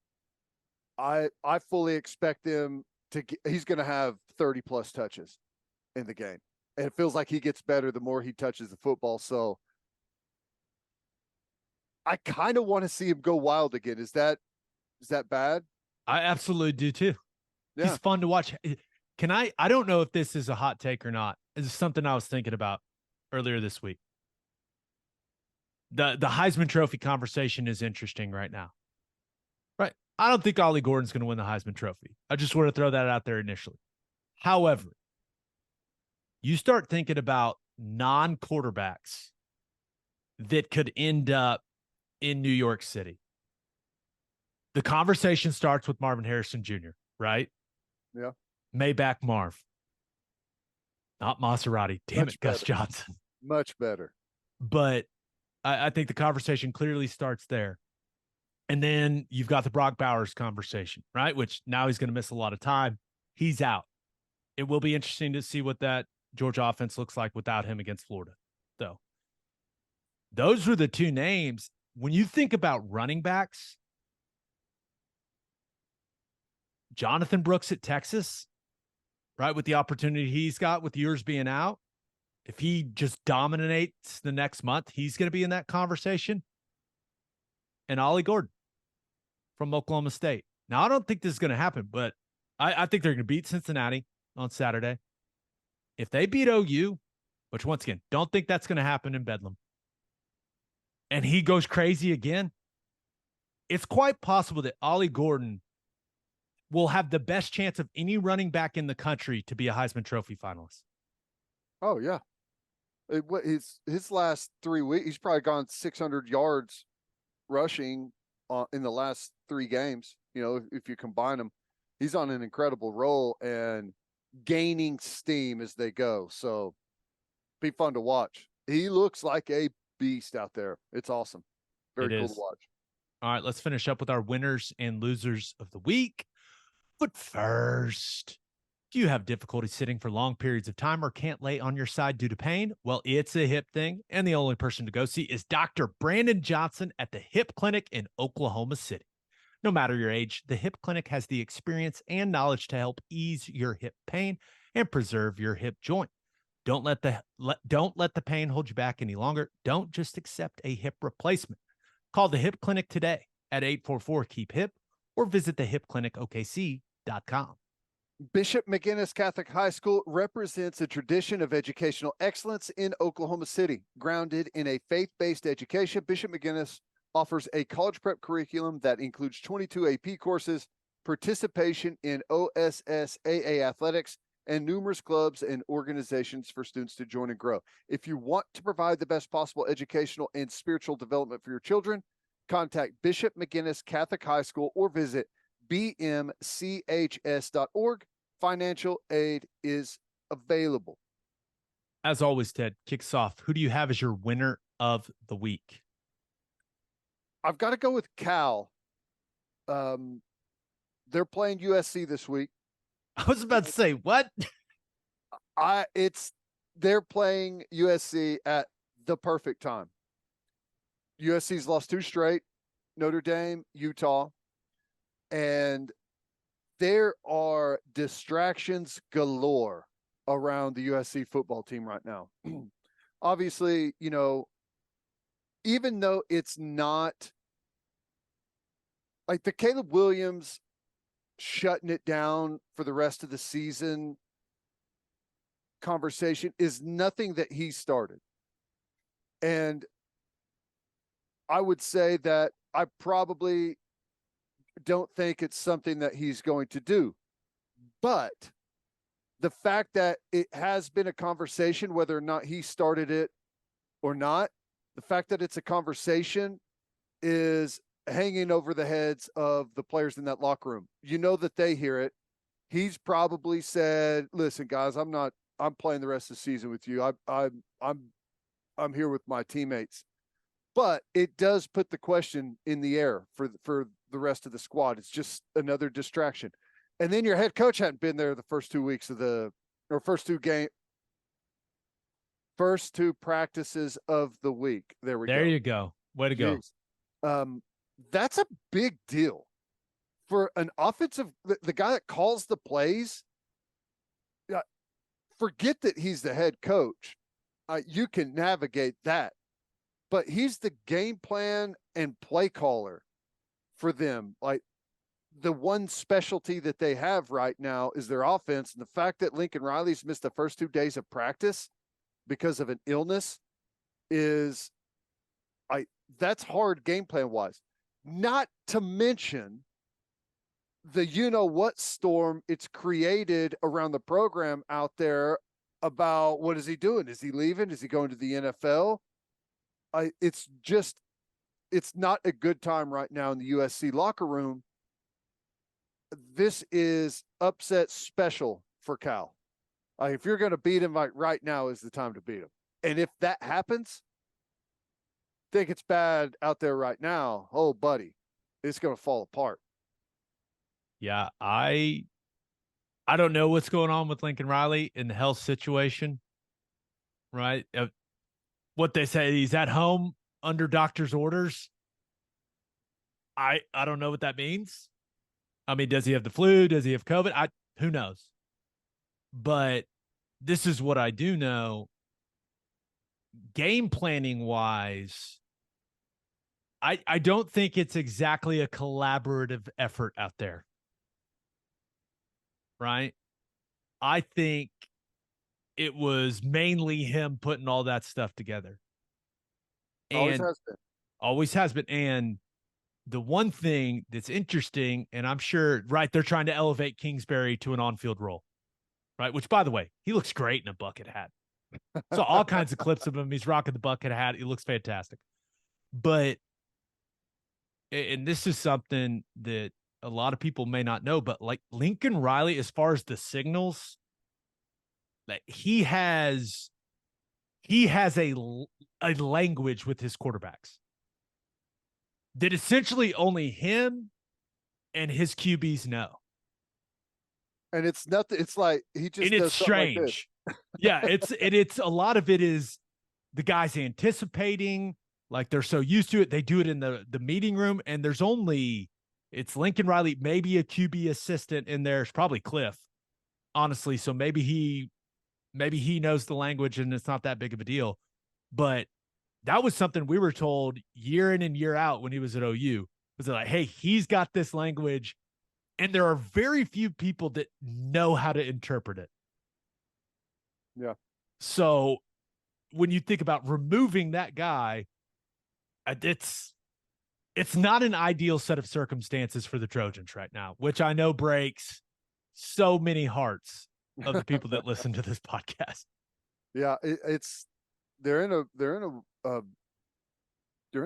B: I fully expect them to he's going to have 30 plus touches in the game. And it feels like he gets better the more he touches the football. So I kind of want to see him go wild again. Is that bad?
A: I absolutely do too.
B: Yeah.
A: He's fun to watch. I don't know if this is a hot take or not. It's something I was thinking about earlier this week. The Heisman Trophy conversation is interesting right now. Right. I don't think Ollie Gordon's going to win the Heisman Trophy. I just want to throw that out there initially. However, you start thinking about non-quarterbacks that could end up in New York City. The conversation starts with Marvin Harrison Jr., right?
B: Yeah.
A: Maybach Marv. Not Maserati. Damn it, Gus Johnson.
B: Much better.
A: But I think the conversation clearly starts there. And then you've got the Brock Bowers conversation, right? Which now he's going to miss a lot of time. He's out. It will be interesting to see what that Georgia offense looks like without him against Florida. So those were the two names. When you think about running backs, Jonathan Brooks at Texas, right, with the opportunity he's got with yours being out, if he just dominates the next month, he's going to be in that conversation. And Ollie Gordon from Oklahoma State. Now, I don't think this is going to happen, but I think they're going to beat Cincinnati on Saturday. If they beat OU, which once again, don't think that's going to happen in Bedlam, and he goes crazy again, it's quite possible that Ollie Gordon will have the best chance of any running back in the country to be a Heisman Trophy finalist.
B: Oh, yeah. His last 3 weeks, he's probably gone 600 yards rushing in the last 3 games. You know, if you combine them, he's on an incredible roll and gaining steam as they go. So be fun to watch. He looks like a beast out there. It's awesome. Very cool to watch.
A: All right, let's finish up with our winners and losers of the week. But first, do you have difficulty sitting for long periods of time or can't lay on your side due to pain? Well, it's a hip thing, and the only person to go see is Dr. Brandon Johnson at the Hip Clinic in Oklahoma City. No matter your age, the Hip Clinic has the experience and knowledge to help ease your hip pain and preserve your hip joint. Don't let the pain hold you back any longer. Don't just accept a hip replacement. Call the Hip Clinic today at 844-KEEP-HIP or visit thehipclinicokc.com.
B: Bishop McGuinness Catholic High School represents a tradition of educational excellence in Oklahoma City. Grounded in a faith-based education, Bishop McGuinness offers a college prep curriculum that includes 22 AP courses, participation in OSSAA athletics, and numerous clubs and organizations for students to join and grow. If you want to provide the best possible educational and spiritual development for your children, contact Bishop McGuinness Catholic High School or visit bmchs.org. Financial aid is available.
A: As always, Ted, kicks off. Who do you have as your winner of the week?
B: I've got to go with Cal. They're playing USC this week.
A: I was about to say, what?
B: They're playing USC at the perfect time. USC's lost 2 straight, Notre Dame, Utah, and there are distractions galore around the USC football team right now. Obviously, you know, even though it's not like the Caleb Williams shutting it down for the rest of the season conversation is nothing that he started. And I would say that I probably don't think it's something that he's going to do. But the fact that it has been a conversation, whether or not he started it or not, the fact that it's a conversation is hanging over the heads of the players in that locker room. You know that they hear it. He's probably said, "Listen, guys, I'm playing the rest of the season with you. I'm here with my teammates." But it does put the question in the air for the rest of the squad. It's just another distraction. And then your head coach hadn't been there the first 2 weeks of first two practices of the week. There we go.
A: There you go. Way to go.
B: That's a big deal for an offensive, the guy that calls the plays. Forget that he's the head coach. You can navigate that, but he's the game plan and play caller for them. Like, the one specialty that they have right now is their offense. And the fact that Lincoln Riley's missed the first 2 days of practice because of an illness is, that's hard game plan wise. Not to mention the what storm it's created around the program out there about what is he doing? Is he leaving? Is he going to the NFL? It's not a good time right now in the USC locker room. This is upset special for Cal. If you're going to beat him, right now is the time to beat him. And if that happens, think it's bad out there right now. Oh, buddy, it's going to fall apart.
A: Yeah, I don't know what's going on with Lincoln Riley in the health situation, right? What they say, he's at home under doctor's orders. I don't know what that means. I mean, does he have the flu? Does he have COVID? Who knows? But this is what I do know. Game planning wise, I don't think it's exactly a collaborative effort out there. Right? I think it was mainly him putting all that stuff together. And always has been. And the one thing that's interesting, and I'm sure, right, they're trying to elevate Kingsbury to an on-field role, right? Which, by the way, he looks great in a bucket hat. So all kinds of clips of him. He's rocking the bucket hat. He looks fantastic. But, and this is something that a lot of people may not know, but like Lincoln Riley, as far as the signals, that he has a language with his quarterbacks that essentially only him and his QBs know.
B: And it's nothing. It's like he just.
A: And it's strange. Like yeah, it's a lot of it is the guys anticipating, like they're so used to it. They do it in the meeting room, and it's Lincoln Riley, maybe a QB assistant in there. It's probably Cliff, honestly. So maybe he knows the language and it's not that big of a deal. But that was something we were told year in and year out when he was at OU. Was like, hey, he's got this language, and there are very few people that know how to interpret it.
B: Yeah.
A: So when you think about removing that guy, it's not an ideal set of circumstances for the Trojans right now, which I know breaks so many hearts of the people that listen to this podcast.
B: Yeah, they're in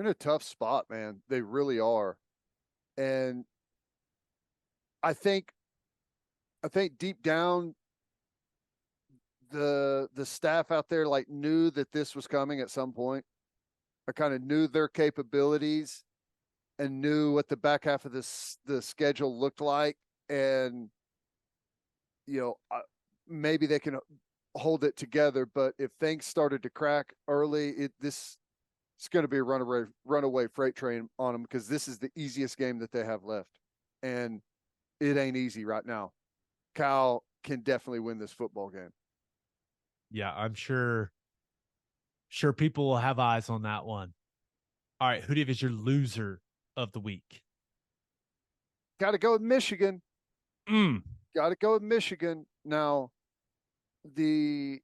B: a tough spot, man. They really are. And I think deep down the staff out there like knew that this was coming at some point. I kind of knew their capabilities and knew what the back half of the schedule looked like. And, maybe they can hold it together, but if things started to crack early, it's going to be a runaway freight train on them, because this is the easiest game that they have left, and it ain't easy right now. Cal can definitely win this football game.
A: Yeah, I'm sure people will have eyes on that one. All right, who do you have as your loser of the week?
B: Got to go with Michigan. Got to go with Michigan. Now, this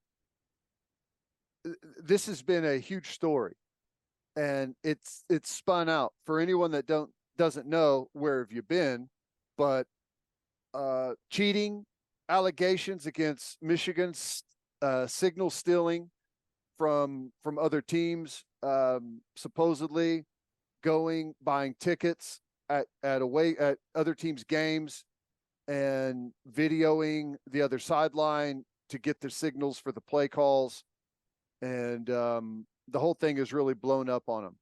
B: has been a huge story, and it's spun out. For anyone that doesn't know, where have you been? But cheating allegations against Michigan's signal stealing from other teams, supposedly buying tickets at other teams' games and videoing the other sideline to get their signals for the play calls. And the whole thing is really blown up on him.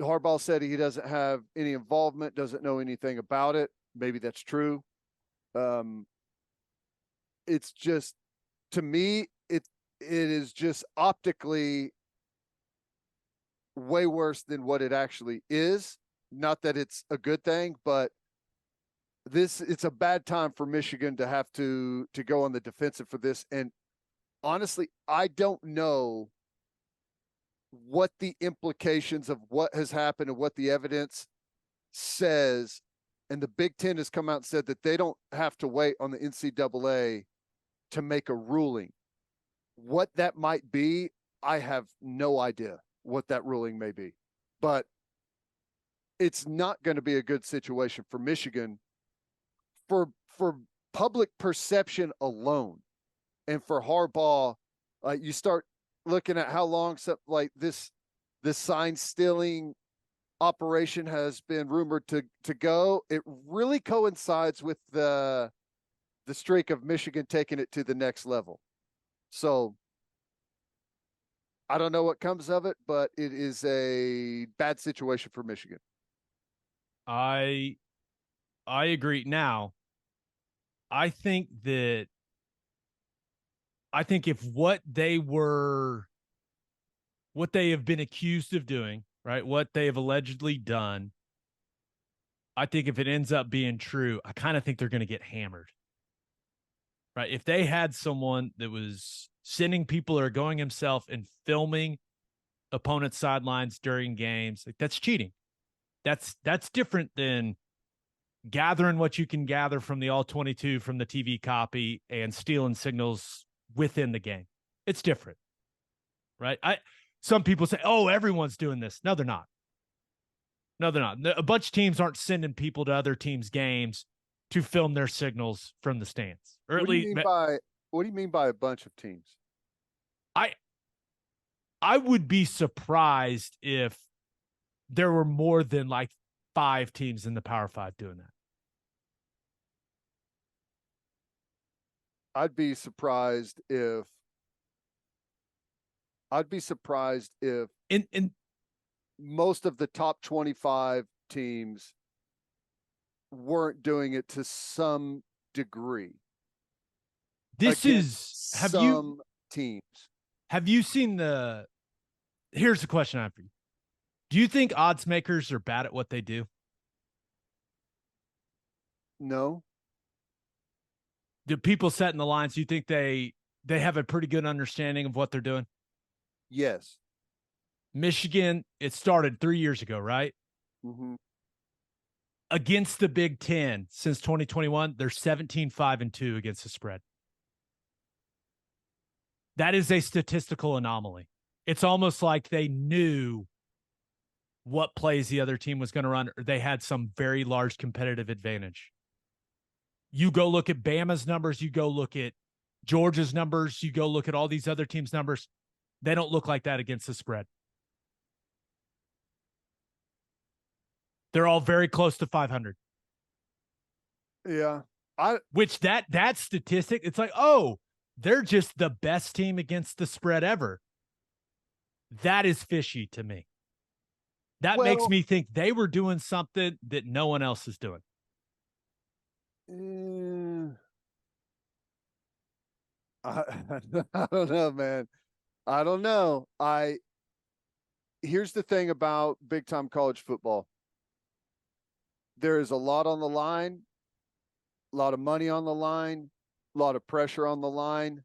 B: Harbaugh said he doesn't have any involvement, doesn't know anything about it. Maybe that's true. It's just, to me, it is just optically way worse than what it actually is. Not that it's a good thing, but it's a bad time for Michigan to have to go on the defensive for this. And honestly, I don't know what the implications of what has happened and what the evidence says. And the Big Ten has come out and said that they don't have to wait on the NCAA to make a ruling. What that might be, I have no idea what that ruling may be. But it's not going to be a good situation for Michigan for public perception alone. And for Harbaugh, you start looking at how long like this sign stealing operation has been rumored to go. It really coincides with the streak of Michigan taking it to the next level. So I don't know what comes of it, but it is a bad situation for Michigan.
A: I agree. Now, I think if what they have been accused of doing, right, what they have allegedly done, I think if it ends up being true, I kind of think they're going to get hammered. Right? If they had someone that was sending people or going himself and filming opponents' sidelines during games, like, that's cheating. That's different than gathering what you can gather from the All-22 from the TV copy and stealing signals within the game. It's different, right? Some people say, oh, everyone's doing this. No, they're not. No, they're not. A bunch of teams aren't sending people to other teams' games to film their signals from the stands. Or
B: what do you mean by a bunch of teams?
A: I would be surprised if there were more than like 5 teams in the Power 5 doing that.
B: I'd be surprised if
A: in
B: most of the top 25 teams weren't doing it to some degree.
A: Teams. Have you seen here's the question I have for you. Do you think odds makers are bad at what they do?
B: No.
A: Do people setting the lines, do you think they have a pretty good understanding of what they're doing?
B: Yes.
A: Michigan, it started 3 years ago, right?
B: Mm-hmm.
A: Against the Big Ten since 2021, they're 17-5-2 against the spread. That is a statistical anomaly. It's almost like they knew what plays the other team was going to run, or they had some very large competitive advantage. You go look at Bama's numbers, you go look at Georgia's numbers, you go look at all these other teams' numbers. They don't look like that against the spread. They're all very close to 500.
B: Yeah.
A: Which that statistic, it's like, oh, they're just the best team against the spread ever. That is fishy to me. That makes me think they were doing something that no one else is doing.
B: I don't know, man. I don't know. Here's the thing about big time college football. There is a lot on the line, a lot of money on the line, a lot of pressure on the line.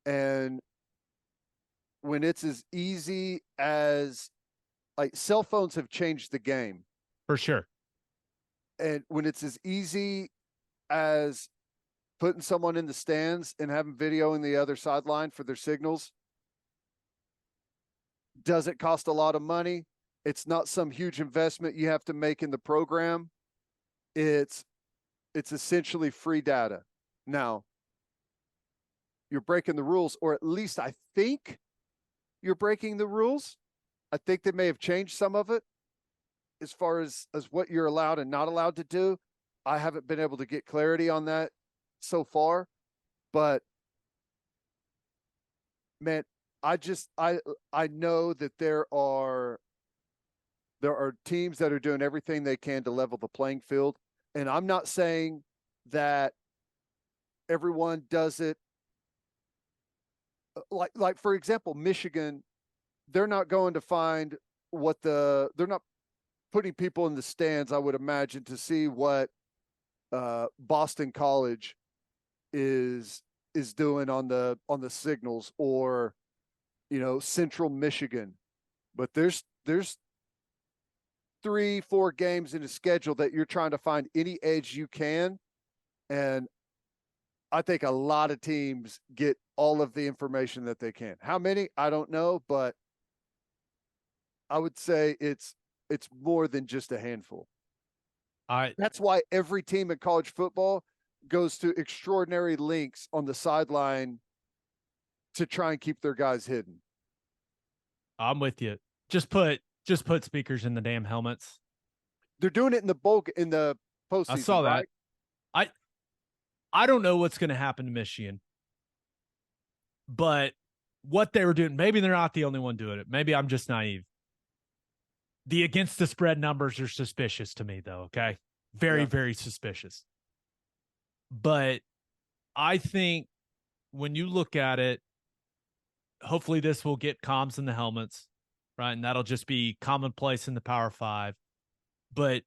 B: And when it's as easy as, like, cell phones have changed the game.
A: For sure.
B: And when it's as easy as putting someone in the stands and having video in the other sideline for their signals. Does it cost a lot of money? It's not some huge investment you have to make in the program. It's essentially free data. Now, you're breaking the rules, or at least I think you're breaking the rules. I think they may have changed some of it as far as what you're allowed and not allowed to do. I haven't been able to get clarity on that so far, but man, I know that there are teams that are doing everything they can to level the playing field. And I'm not saying that everyone does it. Like for example, Michigan, they're not going to find they're not putting people in the stands, I would imagine, to see what Boston College is doing on the signals, or Central Michigan. But there's 3-4 games in the schedule that you're trying to find any edge you can, and I think a lot of teams get all of the information that they can. How many? I don't know, but I would say it's more than just a handful. That's why every team in college football goes to extraordinary lengths on the sideline to try and keep their guys hidden.
A: I'm with you. Just put speakers in the damn helmets.
B: They're doing it in the postseason.
A: I saw that.
B: Right?
A: I don't know what's going to happen to Michigan, but what they were doing, maybe they're not the only one doing it. Maybe I'm just naive. The against the spread numbers are suspicious to me, though. Okay. Very, very suspicious. But I think when you look at it, hopefully this will get comms in the helmets, right? And that'll just be commonplace in the Power Five. But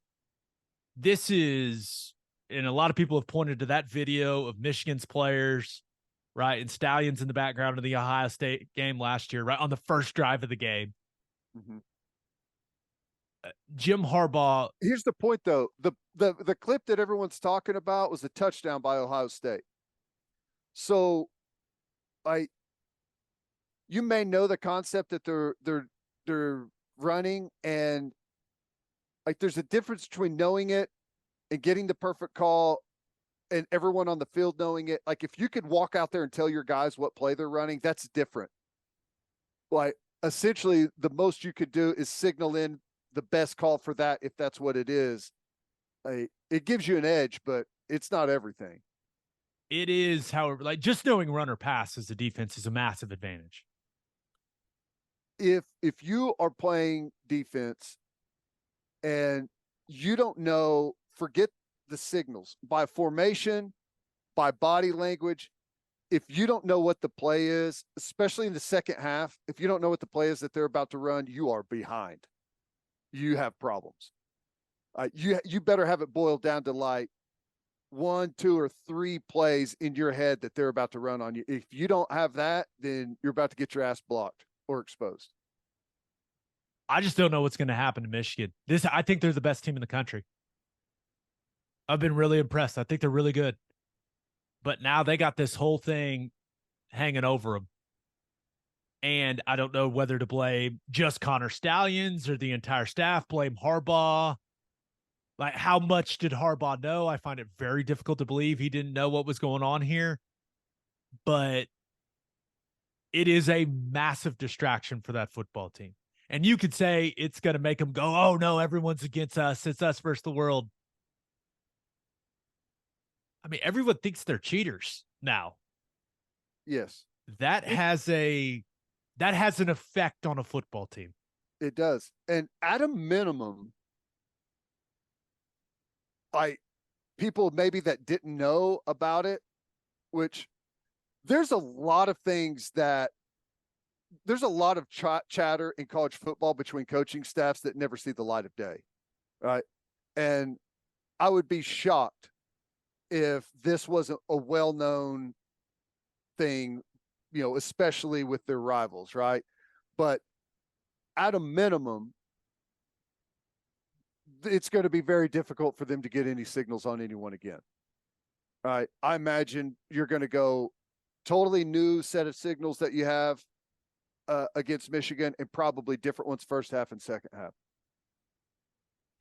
A: this is, and a lot of people have pointed to that video of Michigan's players, right? And Stalions in the background of the Ohio State game last year, right? On the first drive of the game.
B: Mm-hmm.
A: Jim Harbaugh.
B: Here's the point, though. The clip that everyone's talking about was a touchdown by Ohio State. So, you may know the concept that they're running, and there's a difference between knowing it and getting the perfect call, and everyone on the field knowing it. Like, if you could walk out there and tell your guys what play they're running, that's different. Essentially, the most you could do is signal in the best call for that, if that's what it is. It gives you an edge, but it's not everything.
A: It is, however, just knowing run or pass as a defense is a massive advantage.
B: If you are playing defense and you don't know, forget the signals, by formation, by body language, if you don't know what the play is, especially in the second half, if you don't know what the play is that they're about to run, you are behind. You have problems. You better have it boiled down to 1, 2, or 3 plays in your head that they're about to run on you. If you don't have that, then you're about to get your ass blocked or exposed.
A: I just don't know what's going to happen to Michigan. I think they're the best team in the country. I've been really impressed. I think they're really good. But now they got this whole thing hanging over them. And I don't know whether to blame just Connor Stalions or the entire staff, blame Harbaugh. How much did Harbaugh know? I find it very difficult to believe he didn't know what was going on here. But it is a massive distraction for that football team. And you could say it's going to make them go, oh, no, everyone's against us. It's us versus the world. I mean, everyone thinks they're cheaters now.
B: Yes.
A: That has an effect on a football team.
B: It does. And at a minimum, people maybe that didn't know about it, which there's a lot of things there's a lot of chatter in college football between coaching staffs that never see the light of day. Right. And I would be shocked if this wasn't a well-known thing, especially with their rivals. Right. But at a minimum, it's going to be very difficult for them to get any signals on anyone again. All right. I imagine you're going to go totally new set of signals that you have against Michigan, and probably different ones first half and second half.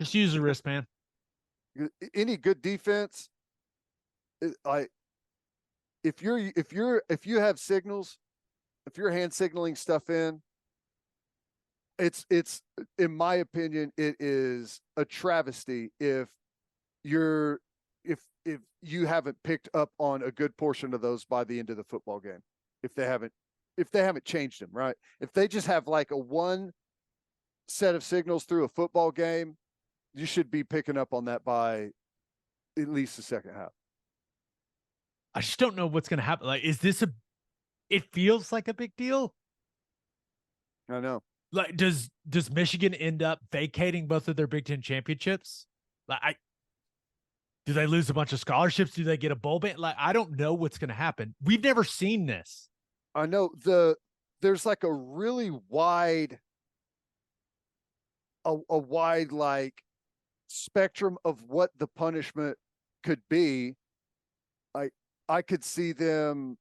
A: Just use the wristband.
B: Any good defense, if you have signals, if you're hand signaling stuff in, it's in my opinion, it is a travesty if you haven't picked up on a good portion of those by the end of the football game. If they haven't changed them, right? If they just have like a one set of signals through a football game, you should be picking up on that by at least the second half.
A: I just don't know what's going to happen. Like, it feels like a big deal.
B: I know.
A: Like, does Michigan end up vacating both of their Big Ten championships? Like, do they lose a bunch of scholarships? Do they get a bowl ban? Like, I don't know what's going to happen. We've never seen this.
B: I know there's like a really wide, a wide like spectrum of what the punishment could be. I could see them.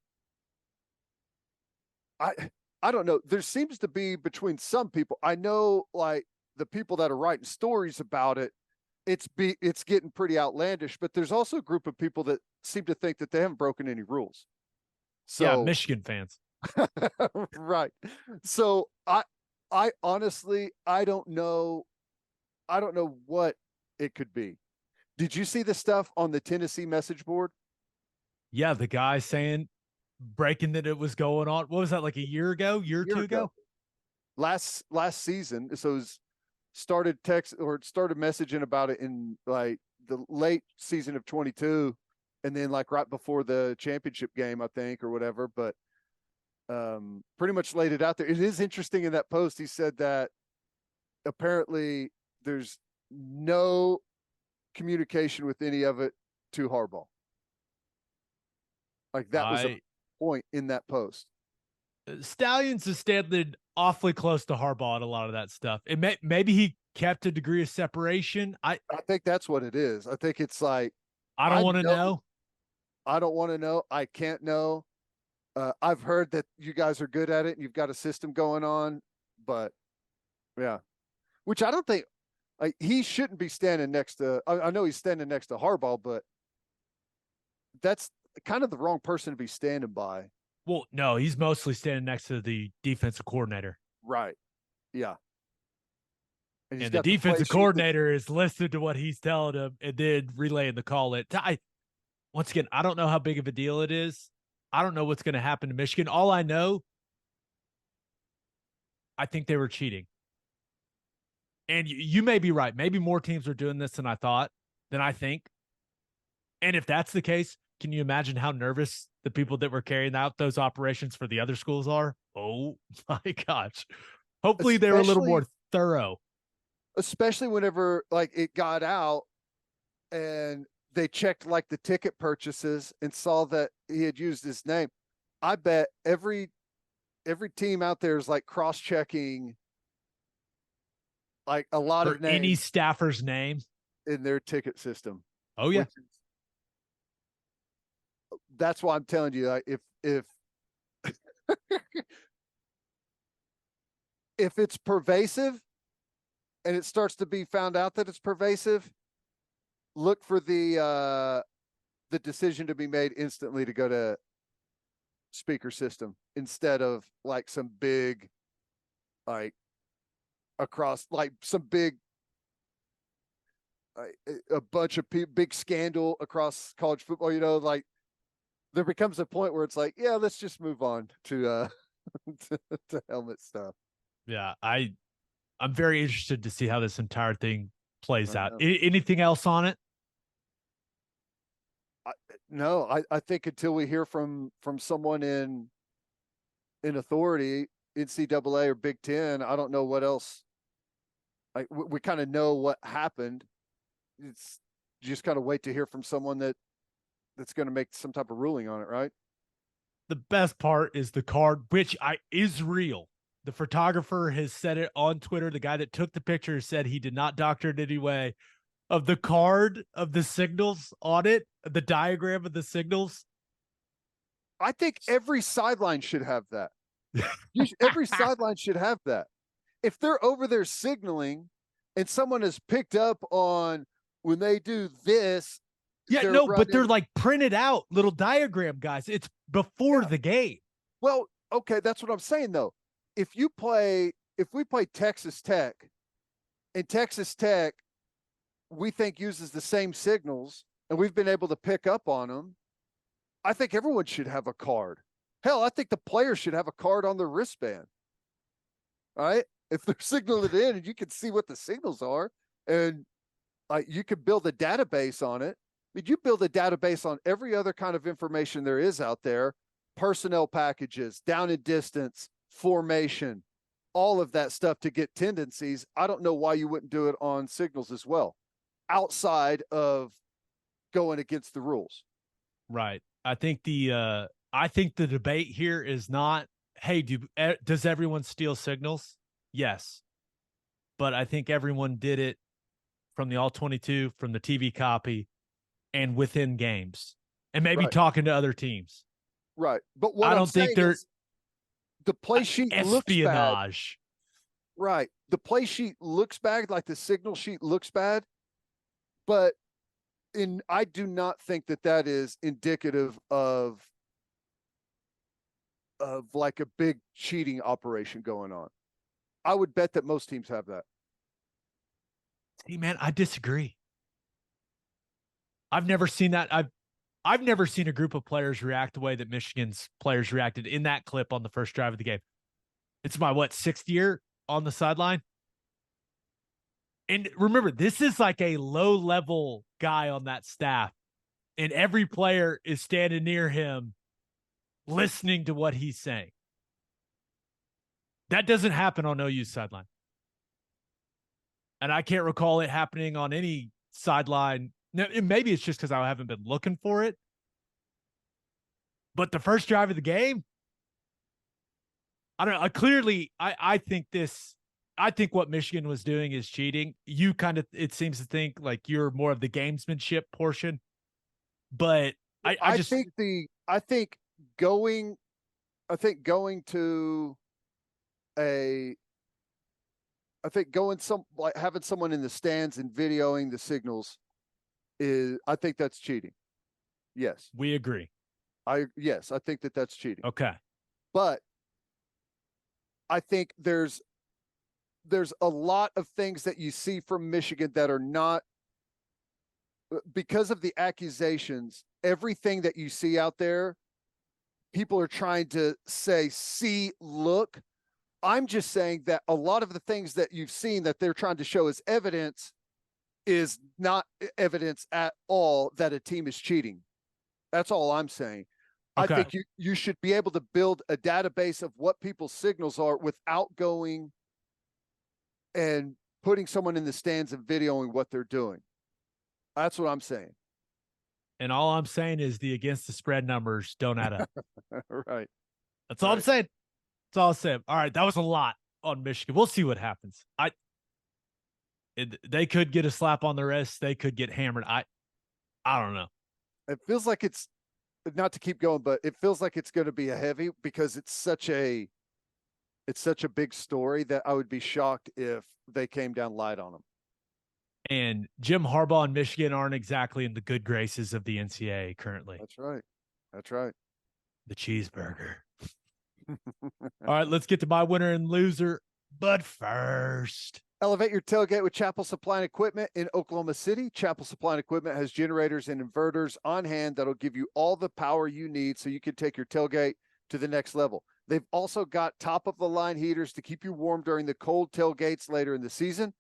B: I don't know. There seems to be between some people. I know, like the people that are writing stories about it, it's getting pretty outlandish. But there's also a group of people that seem to think that they haven't broken any rules. So,
A: yeah, Michigan fans.
B: Right. So I honestly, I don't know what it could be. Did you see the stuff on the Tennessee message board?
A: Yeah, the guy saying, breaking that it was going on. What was that, like a year ago, year or two ago?
B: Last season. So it was started messaging about it in like the late season of 22, and then like right before the championship game, I think, or whatever. But pretty much laid it out there. It is interesting in that post. He said that apparently there's no communication with any of it to Harbaugh. Like that was a point in that post.
A: Stalions is standing awfully close to Harbaugh at a lot of that stuff. Maybe he kept a degree of separation. I
B: think that's what it is. I think it's like,
A: I don't want to know.
B: I don't want to know. I can't know. I've heard that you guys are good at it and you've got a system going on, but yeah, which I don't think like he shouldn't be standing next to. I know he's standing next to Harbaugh, but that's kind of the wrong person to be standing by.
A: Well, no, he's mostly standing next to the defensive coordinator.
B: Right. Yeah.
A: And the defensive coordinator is listening to what he's telling him and then relaying the call. Once again, I don't know how big of a deal it is. I don't know what's going to happen to Michigan. All I know, I think they were cheating. And you may be right. Maybe more teams are doing this than I think. And if that's the case, can you imagine how nervous the people that were carrying out those operations for the other schools are? Oh my gosh. Hopefully they were a little more thorough.
B: Especially whenever like it got out and they checked like the ticket purchases and saw that he had used his name. I bet every team out there is like cross-checking like a lot of names.
A: Any staffer's name
B: in their ticket system.
A: Oh yeah.
B: That's why I'm telling you, like, if if it's pervasive and it starts to be found out that it's pervasive, look for the decision to be made instantly to go to speaker system instead of like some big, like across like some big, a bunch of big scandal across college football, you know, like there becomes a point where it's like, yeah, let's just move on to to helmet stuff.
A: Yeah, I'm very interested to see how this entire thing plays out. Anything else on it?
B: No, I think until we hear from someone in authority, NCAA or Big Ten, I don't know what else. Like we kind of know what happened. It's just kind of wait to hear from someone that's going to make some type of ruling on it, right?
A: The best part is the card, which is real. The photographer has said it on Twitter. The guy that took the picture said he did not doctor it in any way. of the card of the signals on it, the diagram of the signals.
B: I think every sideline should have that. Every sideline should have that. If they're over there signaling and someone has picked up on when they do this.
A: Yeah, no, but they're like printed out little diagram guys. It's before the game.
B: Well, okay, that's what I'm saying though. If we play Texas Tech, and Texas Tech, we think uses the same signals, and we've been able to pick up on them, I think everyone should have a card. Hell, I think the players should have a card on their wristband. All right? If they're signaling it in and you can see what the signals are, and you could build a database on it. I mean, you build a database on every other kind of information there is out there, personnel packages, down and distance, formation, all of that stuff to get tendencies. I don't know why you wouldn't do it on signals as well, outside of going against the rules.
A: Right. I think the debate here is not, hey, does everyone steal signals? Yes. But I think everyone did it from the All-22, from the TV copy, and within games, and maybe talking to other teams.
B: Right. But what
A: I don't think they're
B: the play sheet
A: espionage.
B: Looks bad. Right. The play sheet looks bad, like the signal sheet looks bad, but I do not think that is indicative of like a big cheating operation going on. I would bet that most teams have that.
A: See, man, I disagree. I've never seen that. I've never seen a group of players react the way that Michigan's players reacted in that clip on the first drive of the game. It's my, 6th year on the sideline? And remember, this is like a low-level guy on that staff, and every player is standing near him listening to what he's saying. That doesn't happen on OU's sideline. And I can't recall it happening on any sideline. Now, maybe it's just because I haven't been looking for it. But the first drive of the game, I don't know. I think what Michigan was doing is cheating. You it seems to think like you're more of the gamesmanship portion. Like
B: having someone in the stands and videoing the signals I think that's cheating. Yes.
A: We agree.
B: I think that's cheating.
A: Okay.
B: But I think there's a lot of things that you see from Michigan that are not, because of the accusations, everything that you see out there, people are trying to say, see, look. I'm just saying that a lot of the things that you've seen that they're trying to show as evidence is not evidence at all that a team is cheating. That's all I'm saying. Okay. I think you should be able to build a database of what people's signals are without going and putting someone in the stands and videoing what they're doing. That's what I'm saying.
A: And all I'm saying is the against the spread numbers don't add up.
B: Right.
A: That's all I'm saying. That's all I'm saying. All right. That was a lot on Michigan. We'll see what happens. They could get a slap on the wrist. They could get hammered. I don't know.
B: It feels like it's, not to keep going, but it feels like it's going to be a heavy, because it's such a big story that I would be shocked if they came down light on them.
A: And Jim Harbaugh and Michigan aren't exactly in the good graces of the NCAA currently.
B: That's right.
A: The cheeseburger. All right, let's get to my winner and loser. But first,
B: elevate your tailgate with Chapel Supply and Equipment in Oklahoma City. Chapel Supply and Equipment has generators and inverters on hand that'll give you all the power you need so you can take your tailgate to the next level. They've also got top-of-the-line heaters to keep you warm during the cold tailgates later in the season.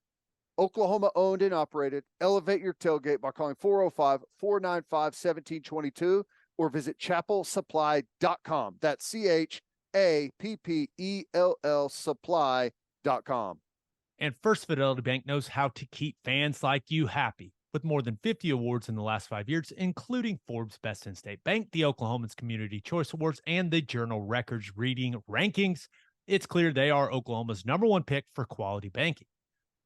B: Oklahoma owned and operated. Elevate your tailgate by calling 405-495-1722 or visit chapelsupply.com. That's CHAPPELL supply.com.
A: And First Fidelity Bank knows how to keep fans like you happy. With more than 50 awards in the last 5 years, including Forbes Best In-State Bank, the Oklahomans Community Choice Awards, and the Journal Records Reading Rankings, it's clear they are Oklahoma's #1 pick for quality banking.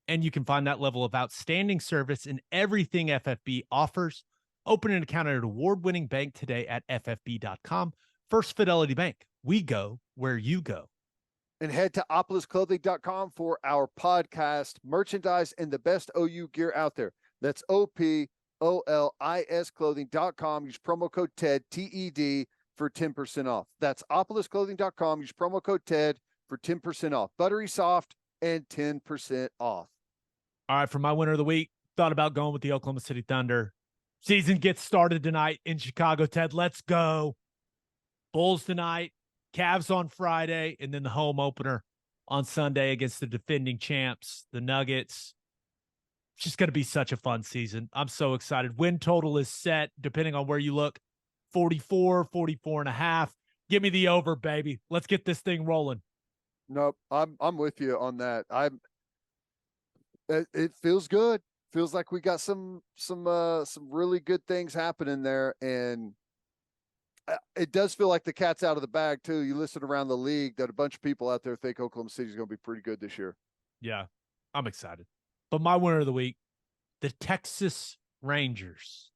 A: And you can find that level of outstanding service in everything FFB offers. Open an account at an award-winning bank today at ffb.com. First Fidelity Bank. We go where you go.
B: And head to opolisclothing.com for our podcast merchandise and the best OU gear out there. That's OPOLIS clothing.com. Use promo code TED, TED, for 10% off. That's opolisclothing.com. Use promo code TED for 10% off. Buttery soft and 10% off.
A: All right, for my winner of the week, thought about going with the Oklahoma City Thunder. Season gets started tonight in Chicago, Ted. Let's go. Bulls tonight, Cavs on Friday, and then the home opener on Sunday against the defending champs, the Nuggets. It's just going to be such a fun season. I'm so excited. Win total is set, depending on where you look, 44, 44 and a half. Give me the over, baby. Let's get this thing rolling.
B: Nope, I'm with you on that. It feels good. Feels like we got some really good things happening there, and it does feel like the cat's out of the bag too. You listen around the league that a bunch of people out there think Oklahoma City is going to be pretty good this year.
A: Yeah, I'm excited. But my winner of the week, the Texas Rangers.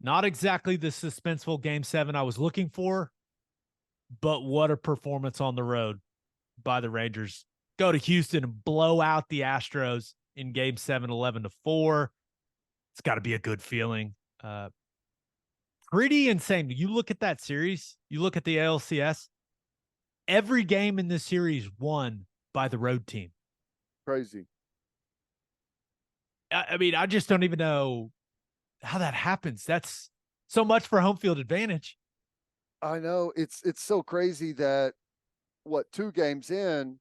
A: Not exactly the suspenseful Game 7 I was looking for, but what a performance on the road by the Rangers. Go to Houston and blow out the Astros in Game 7, 11-4. It's got to be a good feeling. Pretty insane. You look at that series, you look at the ALCS, every game in this series won by the road team.
B: Crazy.
A: I mean, I just don't even know how that happens. That's so much for home field advantage.
B: I know. It's so crazy that, 2 games in,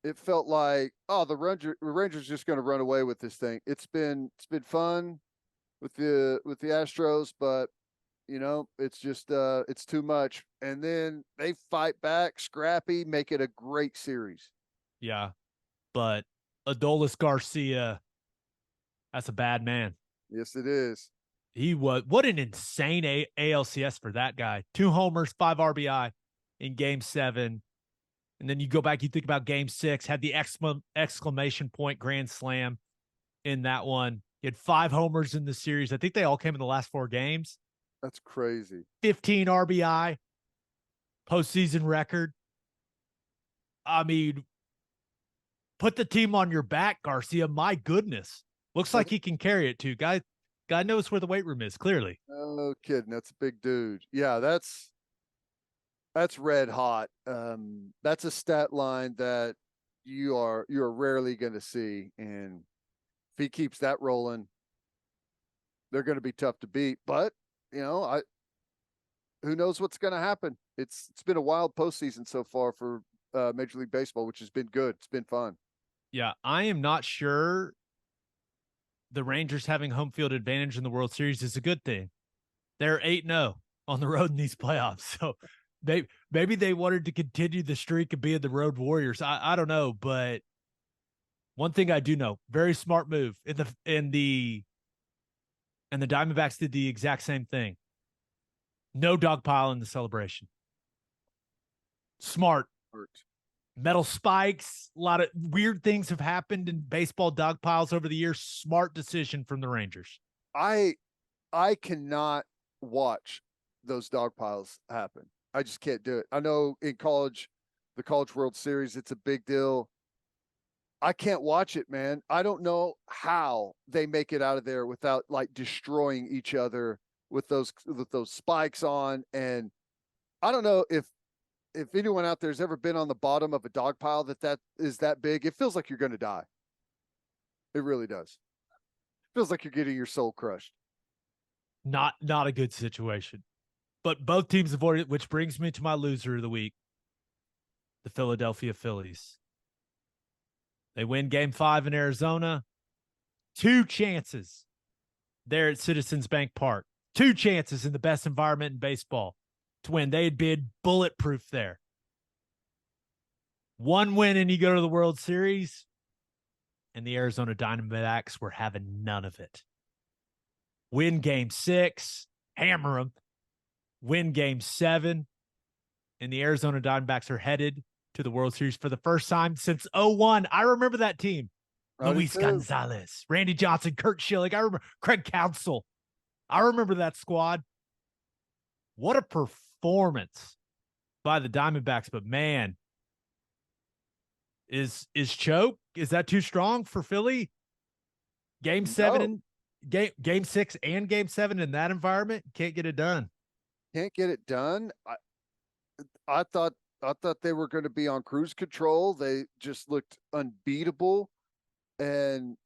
B: it felt like, the Rangers just going to run away with this thing. It's been fun with the Astros, but it's just it's too much. And then they fight back, scrappy, make it a great series.
A: Yeah, but Adolis Garcia, that's a bad man.
B: Yes, it is.
A: He was, what an insane ALCS for that guy. 2 homers, 5 RBI in Game 7. And then you go back, you think about Game 6, had the exclamation point grand slam in that one. He had 5 homers in the series. I think they all came in the last 4 games.
B: That's crazy.
A: 15 RBI, postseason record. I mean, put the team on your back, Garcia. My goodness. Looks like he can carry it too. Guy knows where the weight room is, clearly.
B: No kidding. That's a big dude. Yeah, that's red hot. That's a stat line that you're rarely going to see. And if he keeps that rolling, they're going to be tough to beat. But, who knows what's going to happen? It's been a wild postseason so far for Major League Baseball, which has been good. It's been fun.
A: Yeah, I am not sure the Rangers having home field advantage in the World Series is a good thing. They're 8-0 on the road in these playoffs. So maybe they wanted to continue the streak of being the road warriors. I don't know, but one thing I do know, very smart move. And the Diamondbacks did the exact same thing. No dog pile in the celebration. Smart. Metal spikes. A lot of weird things have happened in baseball dog piles over the years. Smart decision from the Rangers.
B: I cannot watch those dog piles happen. I just can't do it. I know in college, the College World Series, it's a big deal. I can't watch it, man. I don't know how they make it out of there without destroying each other with those spikes on. And I don't know if anyone out there has ever been on the bottom of a dog pile that is that big. It feels like you're going to die. It really does. It feels like you're getting your soul crushed.
A: Not a good situation. But both teams avoided it, which brings me to my loser of the week, the Philadelphia Phillies. They win Game 5 in Arizona. 2 chances there at Citizens Bank Park. 2 chances in the best environment in baseball to win. They had been bulletproof there. 1 win and you go to the World Series, and the Arizona Diamondbacks were having none of it. Win Game 6, hammer them. Win Game 7, and the Arizona Diamondbacks are headed to the World Series for the first time since 2001. I remember that team. Luis Gonzalez, Randy Johnson, Kurt Schilling. I remember Craig Counsell. I remember that squad. What a performance by the Diamondbacks. But man, is choke? Is that too strong for Philly? Game 7 and game 6 and game 7 in that environment, can't get it done.
B: Can't get it done. I thought they were going to be on cruise control. They just looked unbeatable, and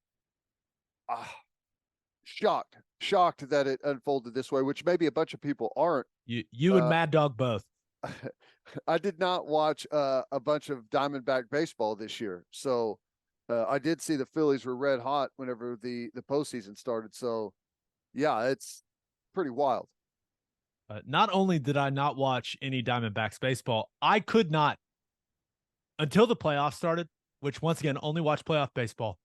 B: shocked that it unfolded this way, which maybe a bunch of people aren't.
A: You and Mad Dog both.
B: I did not watch a bunch of Diamondback baseball this year, so I did see the Phillies were red hot whenever the postseason started. So, yeah, it's pretty wild.
A: Not only did I not watch any Diamondbacks baseball, I could not until the playoffs started, which once again only watch playoff baseball.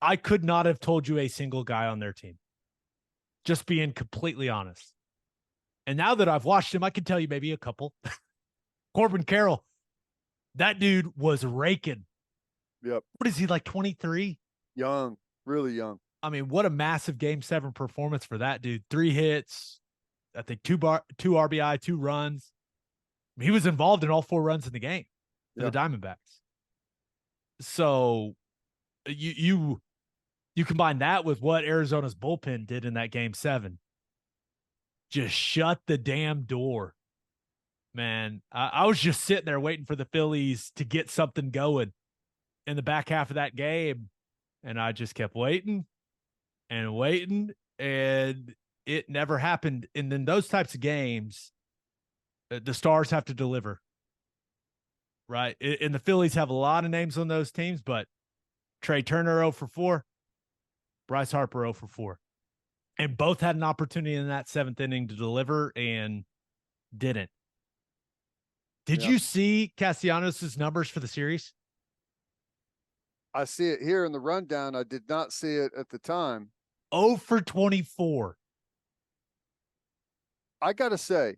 A: I could not have told you a single guy on their team. Just being completely honest. And now that I've watched him, I can tell you maybe a couple. Corbin Carroll, that dude was raking.
B: Yep.
A: What is he, like 23?
B: Young, really young.
A: I mean, what a massive Game 7 performance for that dude. 3 hits, I think 2 RBI, 2 runs. He was involved in all 4 runs in the game for the Diamondbacks. So you combine that with what Arizona's bullpen did in that Game 7. Just shut the damn door, man. I was just sitting there waiting for the Phillies to get something going in the back half of that game, and I just kept waiting and waiting, and it never happened. And then those types of games, the stars have to deliver, right? And the Phillies have a lot of names on those teams, but Trey Turner 0 for 4, Bryce Harper 0 for 4. And both had an opportunity in that 7th inning to deliver and didn't. Did you see Castellanos' numbers for the series?
B: I see it here in the rundown. I did not see it at the time.
A: 0 for 24.
B: I got to say.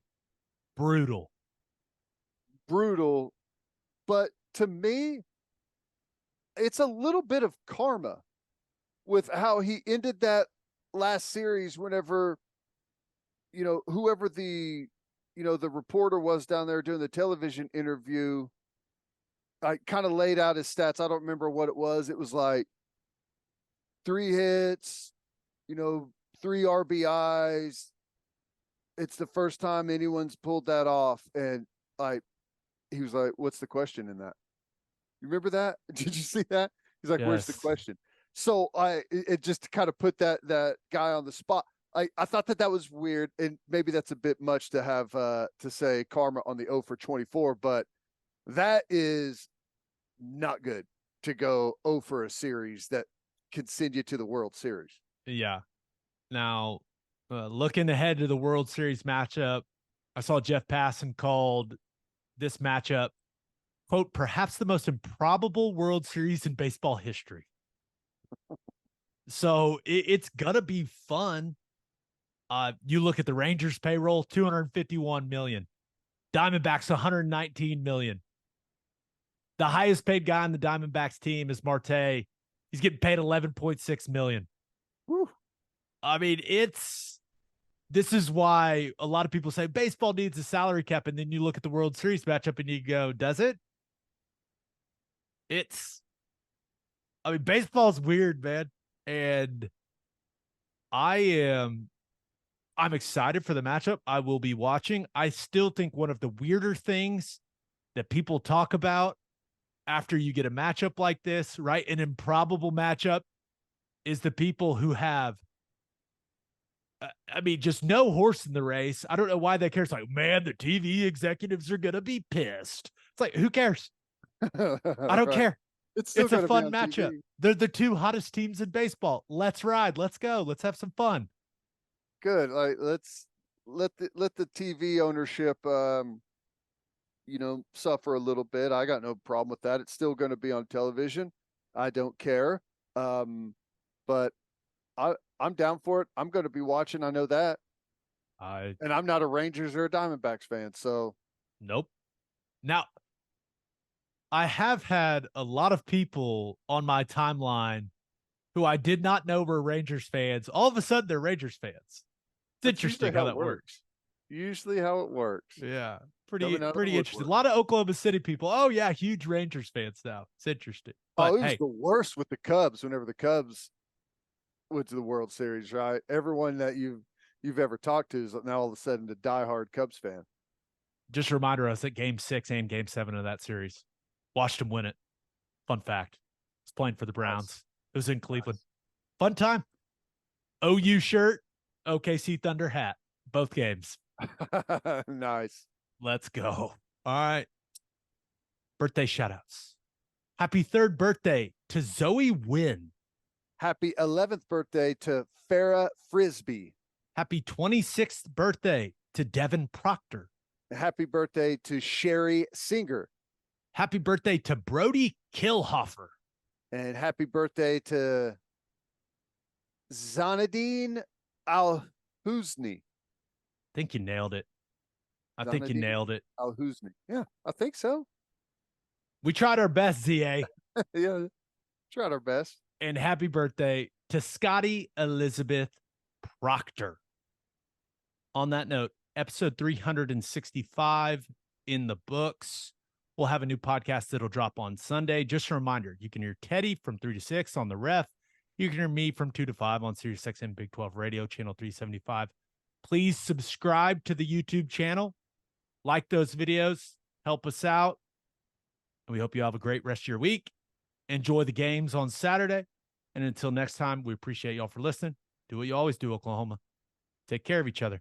A: Brutal.
B: But to me, it's a little bit of karma with how he ended that last series whenever, whoever the reporter was down there doing the television interview, I kind of laid out his stats. I don't remember what it was. It was like 3 hits, 3 RBIs. It's the first time anyone's pulled that off. And he was like, what's the question in that? You remember that? Did you see that? He's like, where's the question? So it just kind of put that guy on the spot. I thought that was weird, and maybe that's a bit much to have to say karma on the 0 for 24, but that is not good to go 0 for a series that could send you to the World Series.
A: Yeah. Now, looking ahead to the World Series matchup, I saw Jeff Passan called this matchup, quote, perhaps the most improbable World Series in baseball history. So it's going to be fun. You look at the Rangers payroll, $251 million. Diamondbacks, $119 million. The highest paid guy on the Diamondbacks team is Marte. He's getting paid $11.6 million.
B: Woo.
A: I mean, this is why a lot of people say baseball needs a salary cap. And then you look at the World Series matchup and you go, does it? Baseball's weird, man. And I'm excited for the matchup. I will be watching. I still think one of the weirder things that people talk about after you get a matchup like this, right? An improbable matchup, is the people who have, just no horse in the race. I don't know why they care. It's like, man, the TV executives are going to be pissed. It's like, who cares? I don't care. It's a fun matchup. TV. They're the 2 hottest teams in baseball. Let's ride. Let's go. Let's have some fun.
B: Good. Let's let the TV ownership, suffer a little bit. I got no problem with that. It's still going to be on television. I don't care. But I'm down for it. I'm going to be watching. I know that. And I'm not a Rangers or a Diamondbacks fan. So.
A: Nope. Now, I have had a lot of people on my timeline who I did not know were Rangers fans. All of a sudden, they're Rangers fans. It's
B: That's
A: interesting how that works.
B: Usually how it works.
A: Yeah,
B: Coming out of the
A: pretty interesting. A
B: woodwork.
A: lot of Oklahoma City people. Oh yeah, huge Rangers fans now. It's interesting. But
B: Oh, it was
A: hey,
B: the worst with the Cubs whenever the Cubs went to the World Series, right? Everyone that you've ever talked to is now all of a sudden a diehard Cubs fan.
A: just a reminder us at Game 6 and Game 7 of that series. Watched him win it. Fun fact. He's playing for the Browns.
B: Nice.
A: It was in Cleveland. Fun time. OU shirt, OKC Thunder hat. Both games.
B: Nice.
A: Let's go. All right. Birthday shout-outs. Happy 3rd birthday to Zoe Wynn.
B: Happy 11th birthday to Farrah Frisbee.
A: Happy 26th birthday to Devin Proctor.
B: Happy birthday to Sherry Singer.
A: Happy birthday to Brody Kilhofer.
B: And happy birthday to Zanadine Al-Husni.
A: I think you nailed it. I think you nailed it.
B: Al-Husni. Yeah, I think so.
A: We tried our best, ZA.
B: Yeah, tried our best.
A: And happy birthday to Scotty Elizabeth Proctor. On that note, episode 365 in the books. We'll have a new podcast that'll drop on Sunday. Just a reminder, you can hear Teddy from 3 to 6 on the Ref. You can hear me from 2 to 5 on Sirius XM Big 12 Radio, channel 375. Please subscribe to the YouTube channel. Like those videos. Help us out. And we hope you have a great rest of your week. Enjoy the games on Saturday. And until next time, we appreciate y'all for listening. Do what you always do, Oklahoma. Take care of each other.